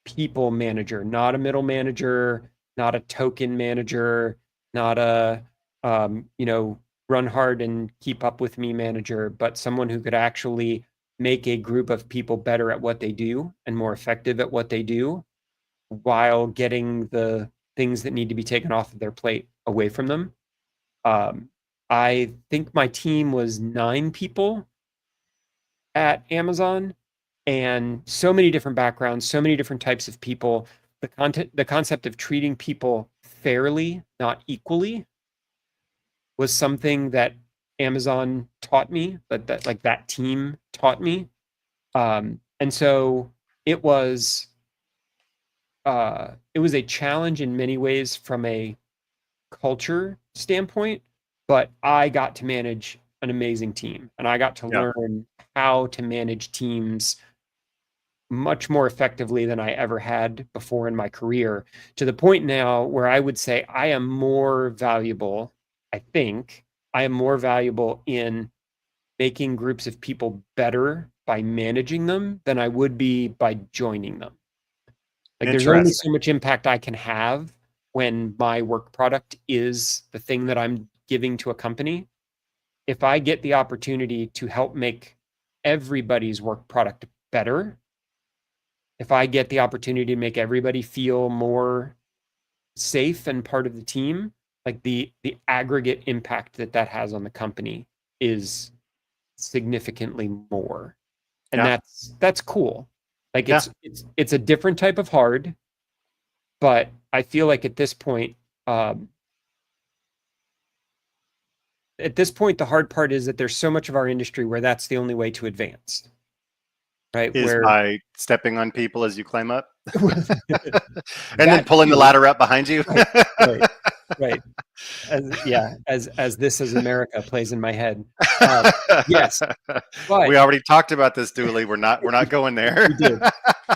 Speaker 2: people manager, not a middle manager, not a token manager, not a run hard and keep up with me manager, but someone who could actually make a group of people better at what they do and more effective at what they do, while getting the things that need to be taken off of their plate away from them. I think my team was 9 people at Amazon, and so many different backgrounds, so many different types of people. The concept of treating people fairly, not equally, was something that Amazon taught me, that team taught me. And so it was a challenge in many ways from a culture standpoint, but I got to manage an amazing team, and I got to
Speaker 1: Yeah.
Speaker 2: learn how to manage teams much more effectively than I ever had before in my career, to the point now where I would say I am more valuable. I think I am more valuable in making groups of people better by managing them than I would be by joining them. Like, there's only so
Speaker 1: Interesting.
Speaker 2: much impact I can have when my work product is the thing that I'm giving to a company. If I get the opportunity to help make everybody's work product better, if I get the opportunity to make everybody feel more safe and part of the team, like, the aggregate impact that has on the company is significantly more. And
Speaker 1: Yeah.
Speaker 2: that's cool. Like,
Speaker 1: Yeah.
Speaker 2: it's a different type of hard, but I feel like at this point, the hard part is that there's so much of our industry where that's the only way to advance, right?
Speaker 1: Is
Speaker 2: Where
Speaker 1: by stepping on people as you climb up, and then
Speaker 2: that
Speaker 1: pulling the
Speaker 2: too,
Speaker 1: ladder up behind you.
Speaker 2: right, right. Right. As This Is America plays in my head. Yes, but
Speaker 1: We already talked about this, Dooley. We're not going there.
Speaker 2: we did.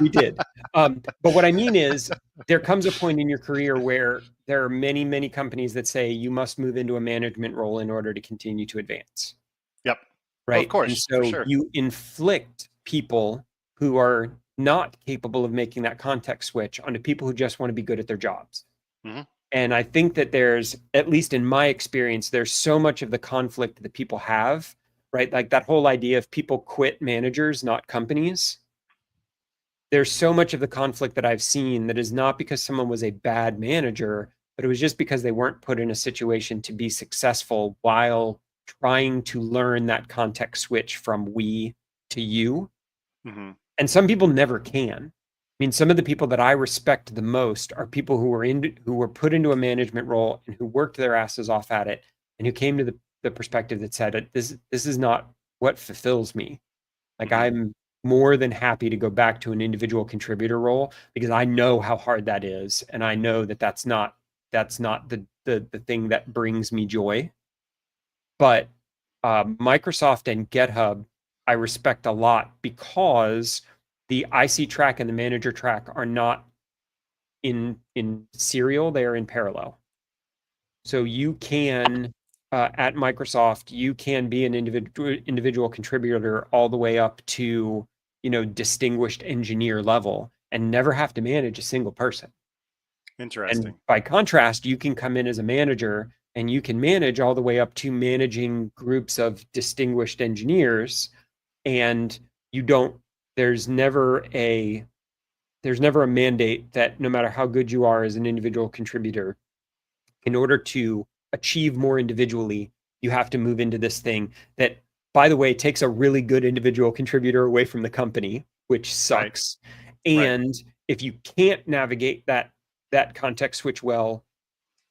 Speaker 2: We did. But what I mean is, there comes a point in your career where there are many, many companies that say you must move into a management role in order to continue to advance.
Speaker 1: Yep. Well, of
Speaker 2: Right. And
Speaker 1: course, for
Speaker 2: so
Speaker 1: sure.
Speaker 2: you inflict people who are not capable of making that context switch onto people who just want to be good at their jobs.
Speaker 1: Hmm.
Speaker 2: And I think that there's, at least in my experience, there's so much of the conflict that people have, right? Like that whole idea of people quit managers, not companies. There's so much of the conflict that I've seen that is not because someone was a bad manager, but it was just because they weren't put in a situation to be successful while trying to learn that context switch from we to you.
Speaker 1: Hmm.
Speaker 2: And some people never can. I mean, some of the people that I respect the most are people who were put into a management role and who worked their asses off at it, and who came to the perspective that said, this is not what fulfills me. Like,
Speaker 1: Hmm.
Speaker 2: I'm more than happy to go back to an individual contributor role because I know how hard that is, and I know that that's not the thing that brings me joy. But Microsoft and GitHub, I respect a lot because the IC track and the manager track are not in serial; they are in parallel. So you can at Microsoft, you can be an individual contributor all the way up to, distinguished engineer level and never have to manage a single person. And
Speaker 1: Interesting.
Speaker 2: by contrast, you can come in as a manager and you can manage all the way up to managing groups of distinguished engineers. And you don't, there's never a mandate that no matter how good you are as an individual contributor, in order to achieve more individually, you have to move into this thing that, by the way, takes a really good individual contributor away from the company, which
Speaker 1: Right.
Speaker 2: sucks.
Speaker 1: Right.
Speaker 2: And if you can't navigate that context switch well,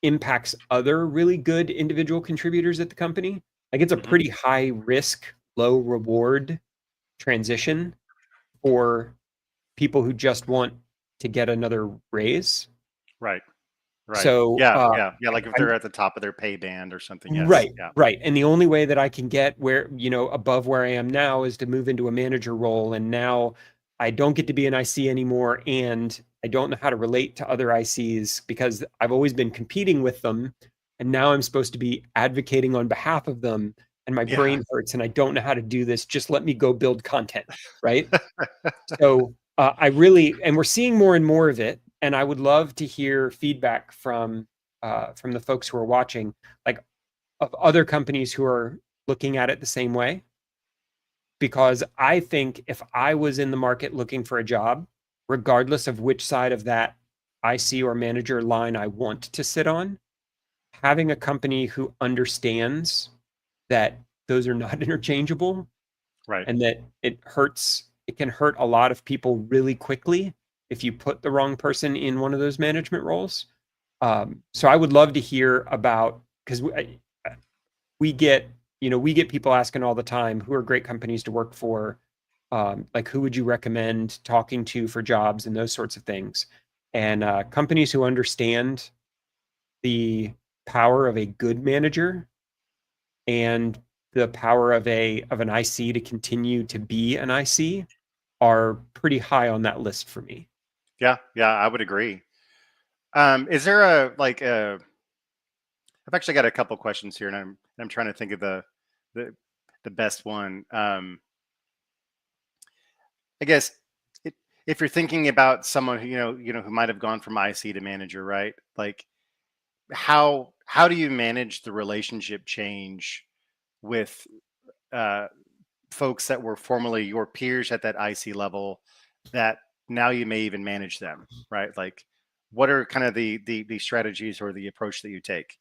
Speaker 2: impacts other really good individual contributors at the company. Like, it's a
Speaker 1: Hmm.
Speaker 2: pretty high risk, low reward transition for people who just want to get another raise.
Speaker 1: Right. Right.
Speaker 2: So
Speaker 1: Yeah. Yeah. Yeah. Like if
Speaker 2: I'm
Speaker 1: they're at the top of their pay band or something. Yes.
Speaker 2: right,
Speaker 1: Yeah.
Speaker 2: right. And the only way that I can get where, above where I am now is to move into a manager role. And now I don't get to be an IC anymore. And I don't know how to relate to other ICs because I've always been competing with them. And now I'm supposed to be advocating on behalf of them. And my
Speaker 1: Yeah.
Speaker 2: brain hurts and I don't know how to do this. Just let me go build content. Right. So and we're seeing more and more of it. And I would love to hear feedback from the folks who are watching, like, of other companies who are looking at it the same way. Because I think if I was in the market looking for a job, regardless of which side of that IC or manager line I want to sit on, having a company who understands that those are not interchangeable
Speaker 1: Right.
Speaker 2: and that it can hurt a lot of people really quickly if you put the wrong person in one of those management roles. So I would love to hear about, because we get people asking all the time, who are great companies to work for? Like, who would you recommend talking to for jobs and those sorts of things? And companies who understand the power of a good manager and the power of an IC to continue to be an IC are pretty high on that list for me.
Speaker 1: Yeah. Yeah. I would agree. Is there I've actually got a couple questions here, and I'm trying to think of the the best one. I guess it, if you're thinking about someone who who might have gone from IC to manager, right? Like how do you manage the relationship change with uh, folks that were formerly your peers at that IC level that now you may even manage them, right? Like what are kind of the strategies or the approach that you take?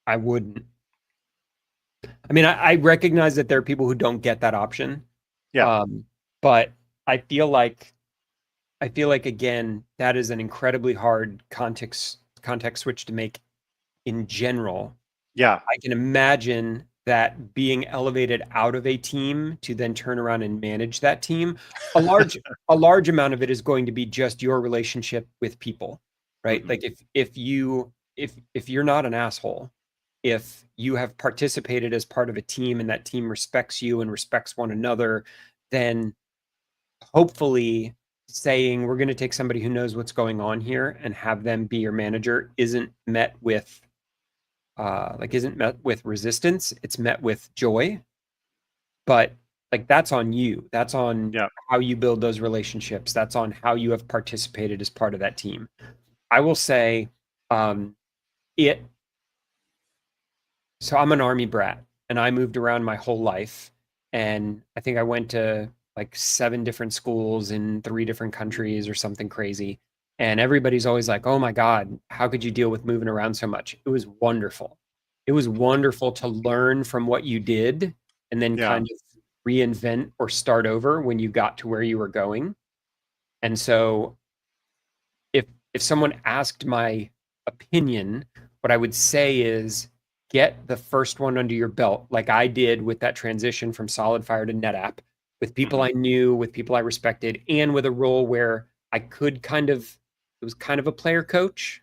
Speaker 2: I wouldn't. I mean, I recognize that there are people who don't get that option.
Speaker 1: Yeah.
Speaker 2: Um, but I feel like again, that is an incredibly hard context switch to make in general.
Speaker 1: Yeah.
Speaker 2: I can imagine that being elevated out of a team to then turn around and manage that team, a large amount of it is going to be just your relationship with people. right? Like if you're not an asshole, if you have participated as part of a team and that team respects you and respects one another, then hopefully saying we're going to take somebody who knows what's going on here and have them be your manager isn't met with resistance. It's met with joy. But like that's on you. That's on
Speaker 1: Yeah.
Speaker 2: how you build those relationships. That's on how you have participated as part of that team. I will say it so I'm an Army brat and I moved around my whole life. And I think I went to like 7 different schools in 3 different countries or something crazy. And everybody's always like, oh my God, how could you deal with moving around so much? It was wonderful. It was wonderful to learn from what you did and then
Speaker 1: Yeah.
Speaker 2: kind of reinvent or start over when you got to where you were going. And so if someone asked my opinion, what I would say is get the first one under your belt, like I did with that transition from SolidFire to NetApp, with people I knew, with people I respected, and with a role where I could it was kind of a player coach.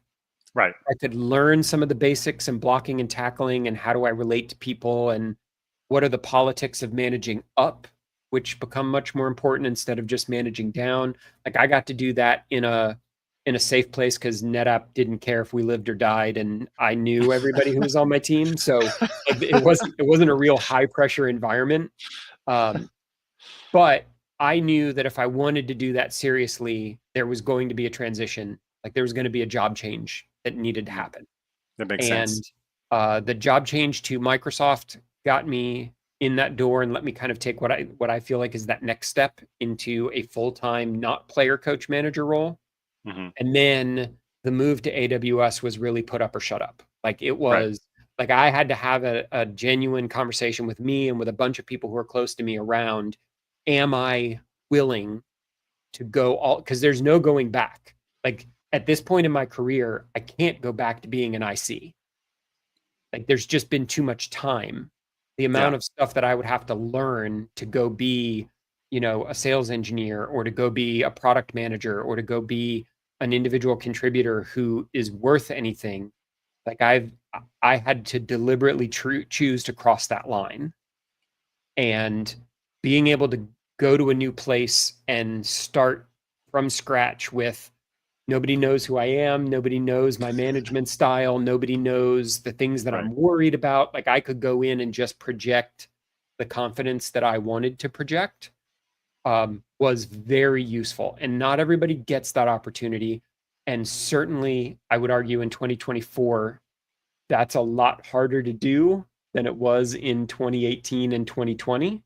Speaker 1: Right.
Speaker 2: I could learn some of the basics and blocking and tackling and how do I relate to people and what are the politics of managing up, which become much more important instead of just managing down. Like I got to do that in a safe place because NetApp didn't care if we lived or died, and I knew everybody who was on my team, so it wasn't a real high pressure environment. But I knew that if I wanted to do that seriously, there was going to be a transition, like there was going to be a job change that needed to happen.
Speaker 1: That makes
Speaker 2: And
Speaker 1: sense.
Speaker 2: the job change to Microsoft got me in that door and let me kind of take what I feel like is that next step into a full-time, not player coach manager role. And then the move to AWS was really put up or shut up. Like it
Speaker 1: Right.
Speaker 2: was like I had to have a genuine conversation with me and with a bunch of people who are close to me around, am I willing to go all, because there's no going back. Like at this point in my career, I can't go back to being an IC. Like there's just been too much time. The amount
Speaker 1: Yeah.
Speaker 2: of stuff that I would have to learn to go be, a sales engineer or to go be a product manager or to go be an individual contributor who is worth anything. Like I had to deliberately choose to cross that line. And being able to go to a new place and start from scratch with nobody knows who I am. Nobody knows my management style. Nobody knows the things that
Speaker 1: Right.
Speaker 2: I'm worried about. Like I could go in and just project the confidence that I wanted to project, was very useful. And not everybody gets that opportunity. And certainly, I would argue in 2024, that's a lot harder to do than it was in 2018 and 2020.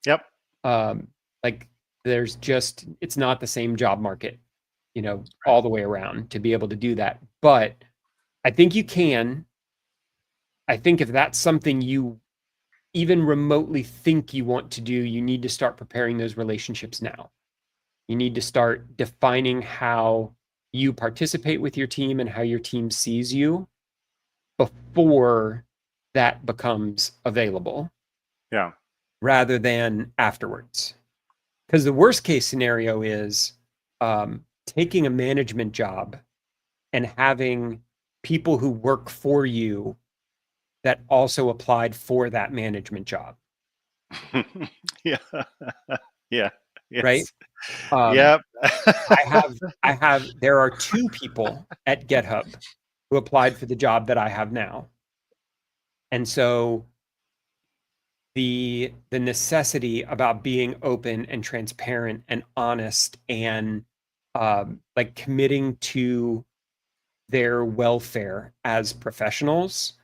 Speaker 1: Yep.
Speaker 2: Like it's not the same job market, all the way around to be able to do that. But I think you can. I think if that's something you even remotely think you want to do, you need to start preparing those relationships now. You need to start defining how you participate with your team and how your team sees you before that becomes available.
Speaker 1: Yeah.
Speaker 2: Rather than afterwards. Because the worst case scenario is taking a management job and having people who work for you that also applied for that management job.
Speaker 1: Yeah. Yeah.
Speaker 2: Right.
Speaker 1: Yes.
Speaker 2: Um,
Speaker 1: Yep.
Speaker 2: there are 2 people at GitHub who applied for the job that I have now. And so the necessity about being open and transparent and honest and like committing to their welfare as professionals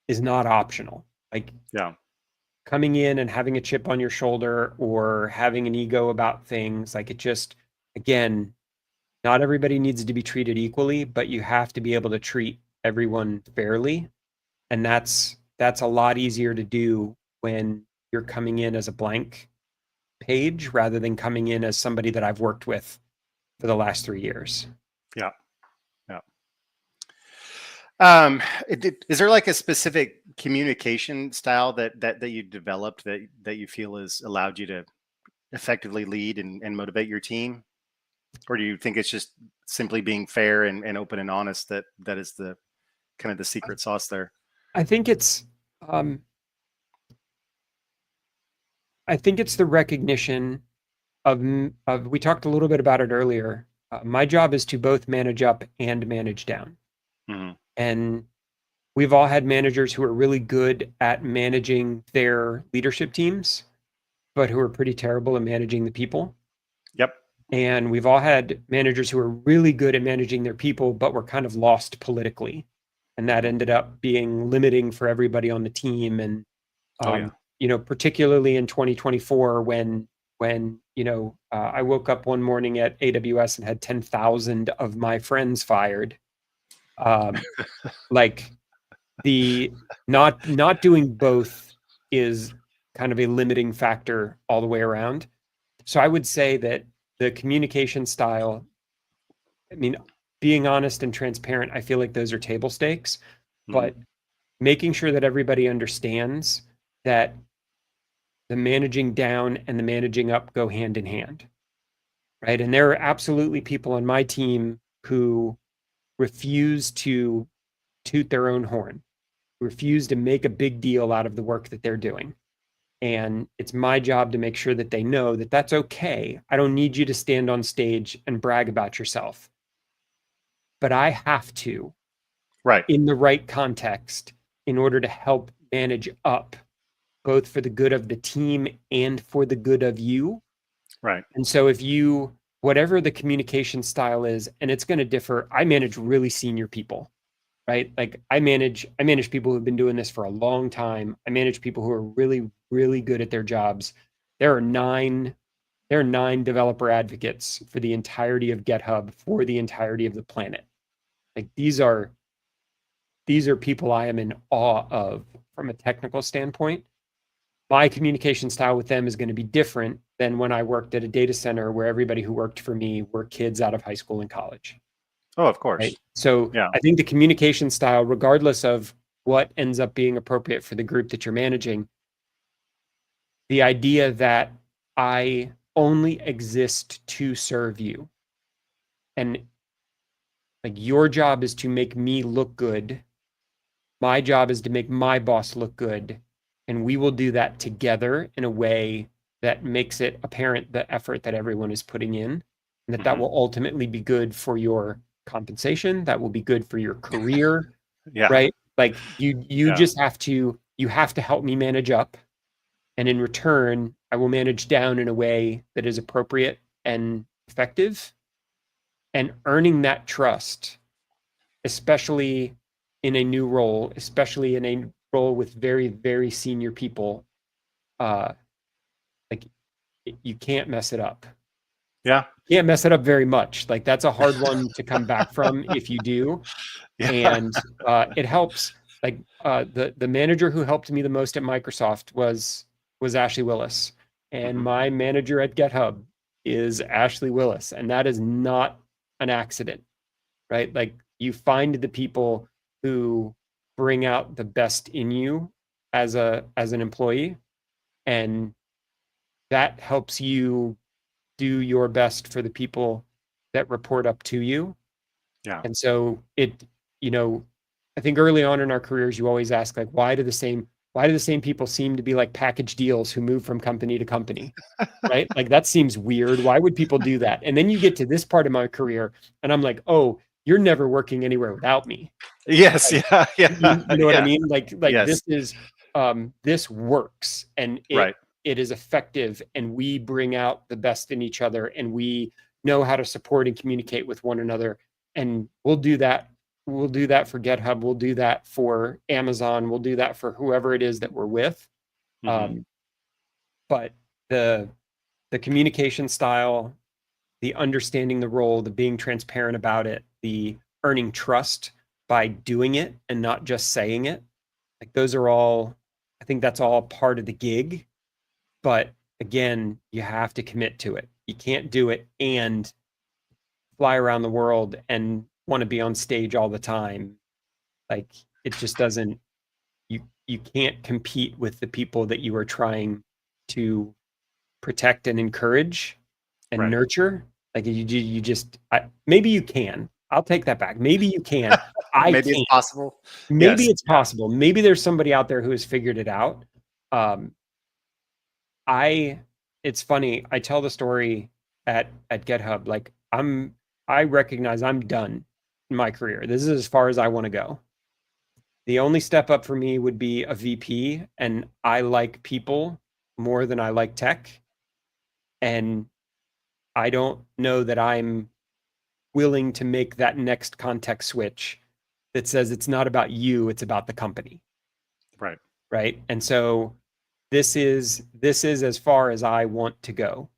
Speaker 2: is not optional. Like
Speaker 1: Yeah.
Speaker 2: coming in and having a chip on your shoulder or having an ego about things, like it just, again, not everybody needs to be treated equally, but you have to be able to treat everyone fairly. And that's a lot easier to do when you're coming in as a blank page rather than coming in as somebody that I've worked with for the last 3 years.
Speaker 1: Yeah. Yeah. Is there like a specific communication style that you developed that you feel has allowed you to effectively lead and motivate your team? Or do you think it's just simply being fair and open and honest that is the kind of the secret sauce there.
Speaker 2: I think it's um, the recognition of we talked a little bit about it earlier. My job is to both manage up and manage down.
Speaker 1: Mm-hmm.
Speaker 2: And we've all had managers who are really good at managing their leadership teams, but who are pretty terrible at managing the people.
Speaker 1: Yep.
Speaker 2: And we've all had managers who are really good at managing their people, but were kind of lost politically. And that ended up being limiting for everybody on the team. And, particularly in 2024, when I woke up one morning at AWS and had 10,000 of my friends fired. Like the not doing both is kind of a limiting factor all the way around. So I would say that the communication style, I mean, being honest and transparent, I feel like those are table stakes, but making sure that everybody understands that the managing down and the managing up go hand in hand, right? And there are absolutely people on my team who refuse to toot their own horn, refuse to make a big deal out of the work that they're doing. And it's my job to make sure that they know that that's okay. I don't need you to stand on stage and brag about yourself. But I have to,
Speaker 1: right,
Speaker 2: in the right context, in order to help manage up, both for the good of the team and for the good of you.
Speaker 1: Right.
Speaker 2: And so if you, whatever the communication style is, and it's going to differ, I manage really senior people. Right? Like I manage people who've been doing this for a long time. I manage people who are really, really good at their jobs. There are 9 developer advocates for the entirety of GitHub for the entirety of the planet. Like these are people I am in awe of from a technical standpoint. My communication style with them is going to be different than when I worked at a data center where everybody who worked for me were kids out of high school and college.
Speaker 1: Oh, of course.
Speaker 2: Right? So
Speaker 1: yeah.
Speaker 2: I think the communication style, regardless of what ends up being appropriate for the group that you're managing, the idea that I only exist to serve you, and like your job is to make me look good. My job is to make my boss look good. And we will do that together in a way that makes it apparent the effort that everyone is putting in, and that will ultimately be good for your compensation, that will be good for your career.
Speaker 1: Yeah.
Speaker 2: Right? Like you just have to help me manage up, and in return I will manage down in a way that is appropriate and effective. And earning that trust, especially in a new role, especially in a role with very, very senior people, like you can't mess it up.
Speaker 1: Yeah.
Speaker 2: You can't mess it up very much. Like that's a hard one to come back from if you do.
Speaker 1: Yeah.
Speaker 2: And it helps. Like the manager who helped me the most at Microsoft was Ashley Willis, and my manager at GitHub is Ashley Willis, and that is not an accident, right? Like you find the people who bring out the best in you as an employee, and that helps you do your best for the people that report up to you.
Speaker 1: Yeah.
Speaker 2: And so I think early on in our careers, you always ask, like, why do the same people seem to be like package deals who move from company to company, right? Like that seems weird. Why would people do that? And then you get to this part of my career and I'm like, oh, you're never working anywhere without me.
Speaker 1: Yes.
Speaker 2: Like,
Speaker 1: Yeah.
Speaker 2: you know what I mean? Like
Speaker 1: yes.
Speaker 2: This is, this works, and it is effective, and we bring out the best in each other, and we know how to support and communicate with one another. And we'll do that. We'll do that for GitHub. We'll do that for Amazon. We'll do that for whoever it is that we're with. But the communication style, the understanding the role, the being transparent about it, the earning trust by doing it and not just saying it, like those are all, I think that's all part of the gig. But again, you have to commit to it. You can't do it and fly around the world and want to be on stage all the time. Like it just doesn't, you can't compete with the people that you are trying to protect and encourage and nurture. Like you just maybe you can. I'll take that back. Maybe you can. I
Speaker 1: Maybe it's
Speaker 2: can't.
Speaker 1: possible.
Speaker 2: Maybe
Speaker 1: Yes.
Speaker 2: it's possible. Maybe there's somebody out there who has figured it out. Um, it's funny. I tell the story at GitHub. Like I recognize I'm done in my career. This is as far as I want to go. The only step up for me would be a VP, and I like people more than I like tech. And I don't know that I'm willing to make that next context switch that says it's not about you, it's about the company.
Speaker 1: Right.
Speaker 2: Right. And so this is as far as I want to go.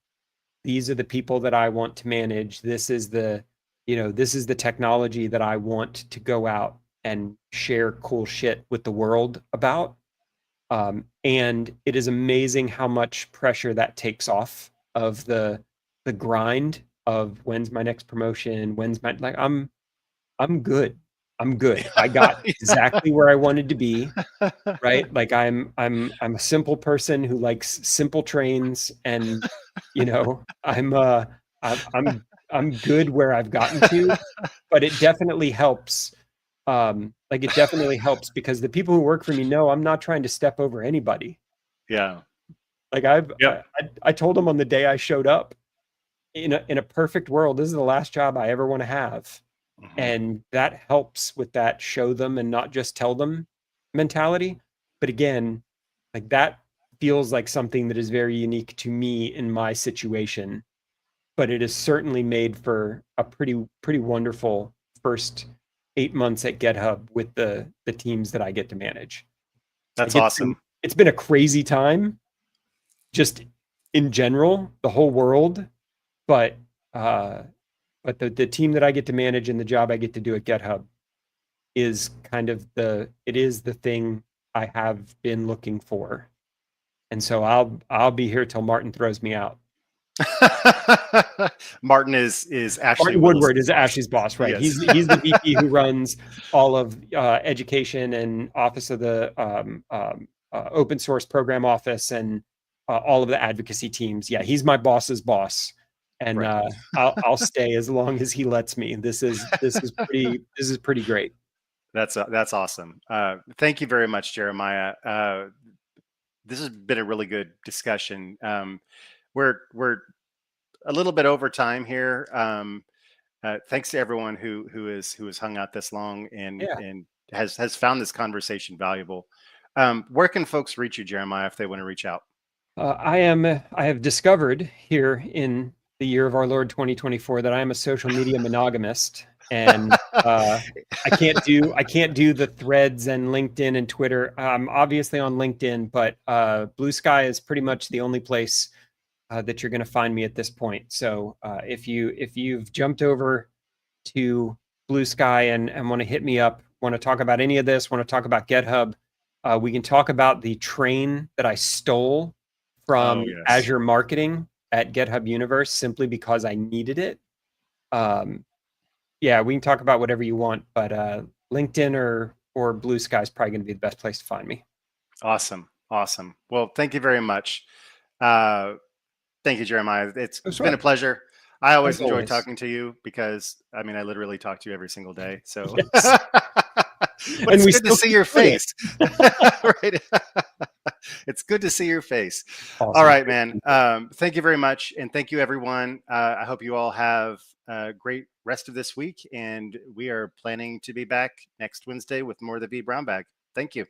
Speaker 2: These are the people that I want to manage. This is the technology that I want to go out and share cool shit with the world about. And it is amazing how much pressure that takes off of the grind of when's my next promotion, when's my like I'm good. I'm good. I got exactly where I wanted to be, right? Like I'm a simple person who likes simple trains, and I'm good where I've gotten to, but it definitely helps. Like it definitely helps because the people who work for me know I'm not trying to step over anybody.
Speaker 1: Yeah.
Speaker 2: Like
Speaker 1: Yep.
Speaker 2: I told them on the day I showed up, in a perfect world, this is the last job I ever want to have.
Speaker 1: Mhm.
Speaker 2: And that helps with that show them and not just tell them mentality. But again, like that feels like something that is very unique to me in my situation. But it is certainly made for a pretty wonderful first 8 months at GitHub with the teams that I get to manage.
Speaker 1: That's
Speaker 2: Like
Speaker 1: awesome.
Speaker 2: it's been a crazy time, just in general, the whole world. But uh, the team that I get to manage and the job I get to do at GitHub is kind of it is the thing I have been looking for. And so I'll be here till Martin throws me out.
Speaker 1: Martin is Ashley
Speaker 2: Martin Woodward
Speaker 1: Willis's
Speaker 2: is
Speaker 1: boss.
Speaker 2: Ashley's boss, right?
Speaker 1: Yes.
Speaker 2: He's the VP who runs all of education and office of the open source program office and all of the advocacy teams. Yeah, he's my boss's boss, and
Speaker 1: Right.
Speaker 2: I'll stay as long as he lets me. This is pretty great.
Speaker 1: That's awesome. Thank you very much, Jeremiah. This has been a really good discussion. We're a little bit over time here. Thanks to everyone who has hung out this long and
Speaker 2: Yeah.
Speaker 1: has found this conversation valuable. Where can folks reach you, Jeremiah, if they want to reach out?
Speaker 2: I have discovered here in the year of our Lord 2024 that I am a social media monogamist, and I can't do the threads and LinkedIn and Twitter. I'm obviously on LinkedIn, but Blue Sky is pretty much the only place that you're going to find me at this point. So if you've jumped over to Blue Sky and want to hit me up, want to talk about any of this, want to talk about GitHub, we can talk about the train that I stole from
Speaker 1: Oh, yes.
Speaker 2: Azure Marketing at GitHub Universe simply because I needed it. Yeah, we can talk about whatever you want, but LinkedIn or Blue Sky is probably going to be the best place to find me.
Speaker 1: Awesome. Awesome. Well, thank you very much. Uh, Thank you, Jeremiah. It's
Speaker 2: That's
Speaker 1: been a
Speaker 2: right.
Speaker 1: pleasure. I always
Speaker 2: As
Speaker 1: enjoy
Speaker 2: always.
Speaker 1: talking to you because I literally talk to you every single day. So,
Speaker 2: Yes.
Speaker 1: but
Speaker 2: And
Speaker 1: it's
Speaker 2: we
Speaker 1: good to
Speaker 2: still
Speaker 1: see
Speaker 2: keep
Speaker 1: your
Speaker 2: doing it.
Speaker 1: face. Right. It's good to see your face. All
Speaker 2: Awesome.
Speaker 1: right, man. Thank you very much. And thank you, everyone. I hope you all have a great rest of this week. And we are planning to be back next Wednesday with more of the V Brown Bag. Thank you.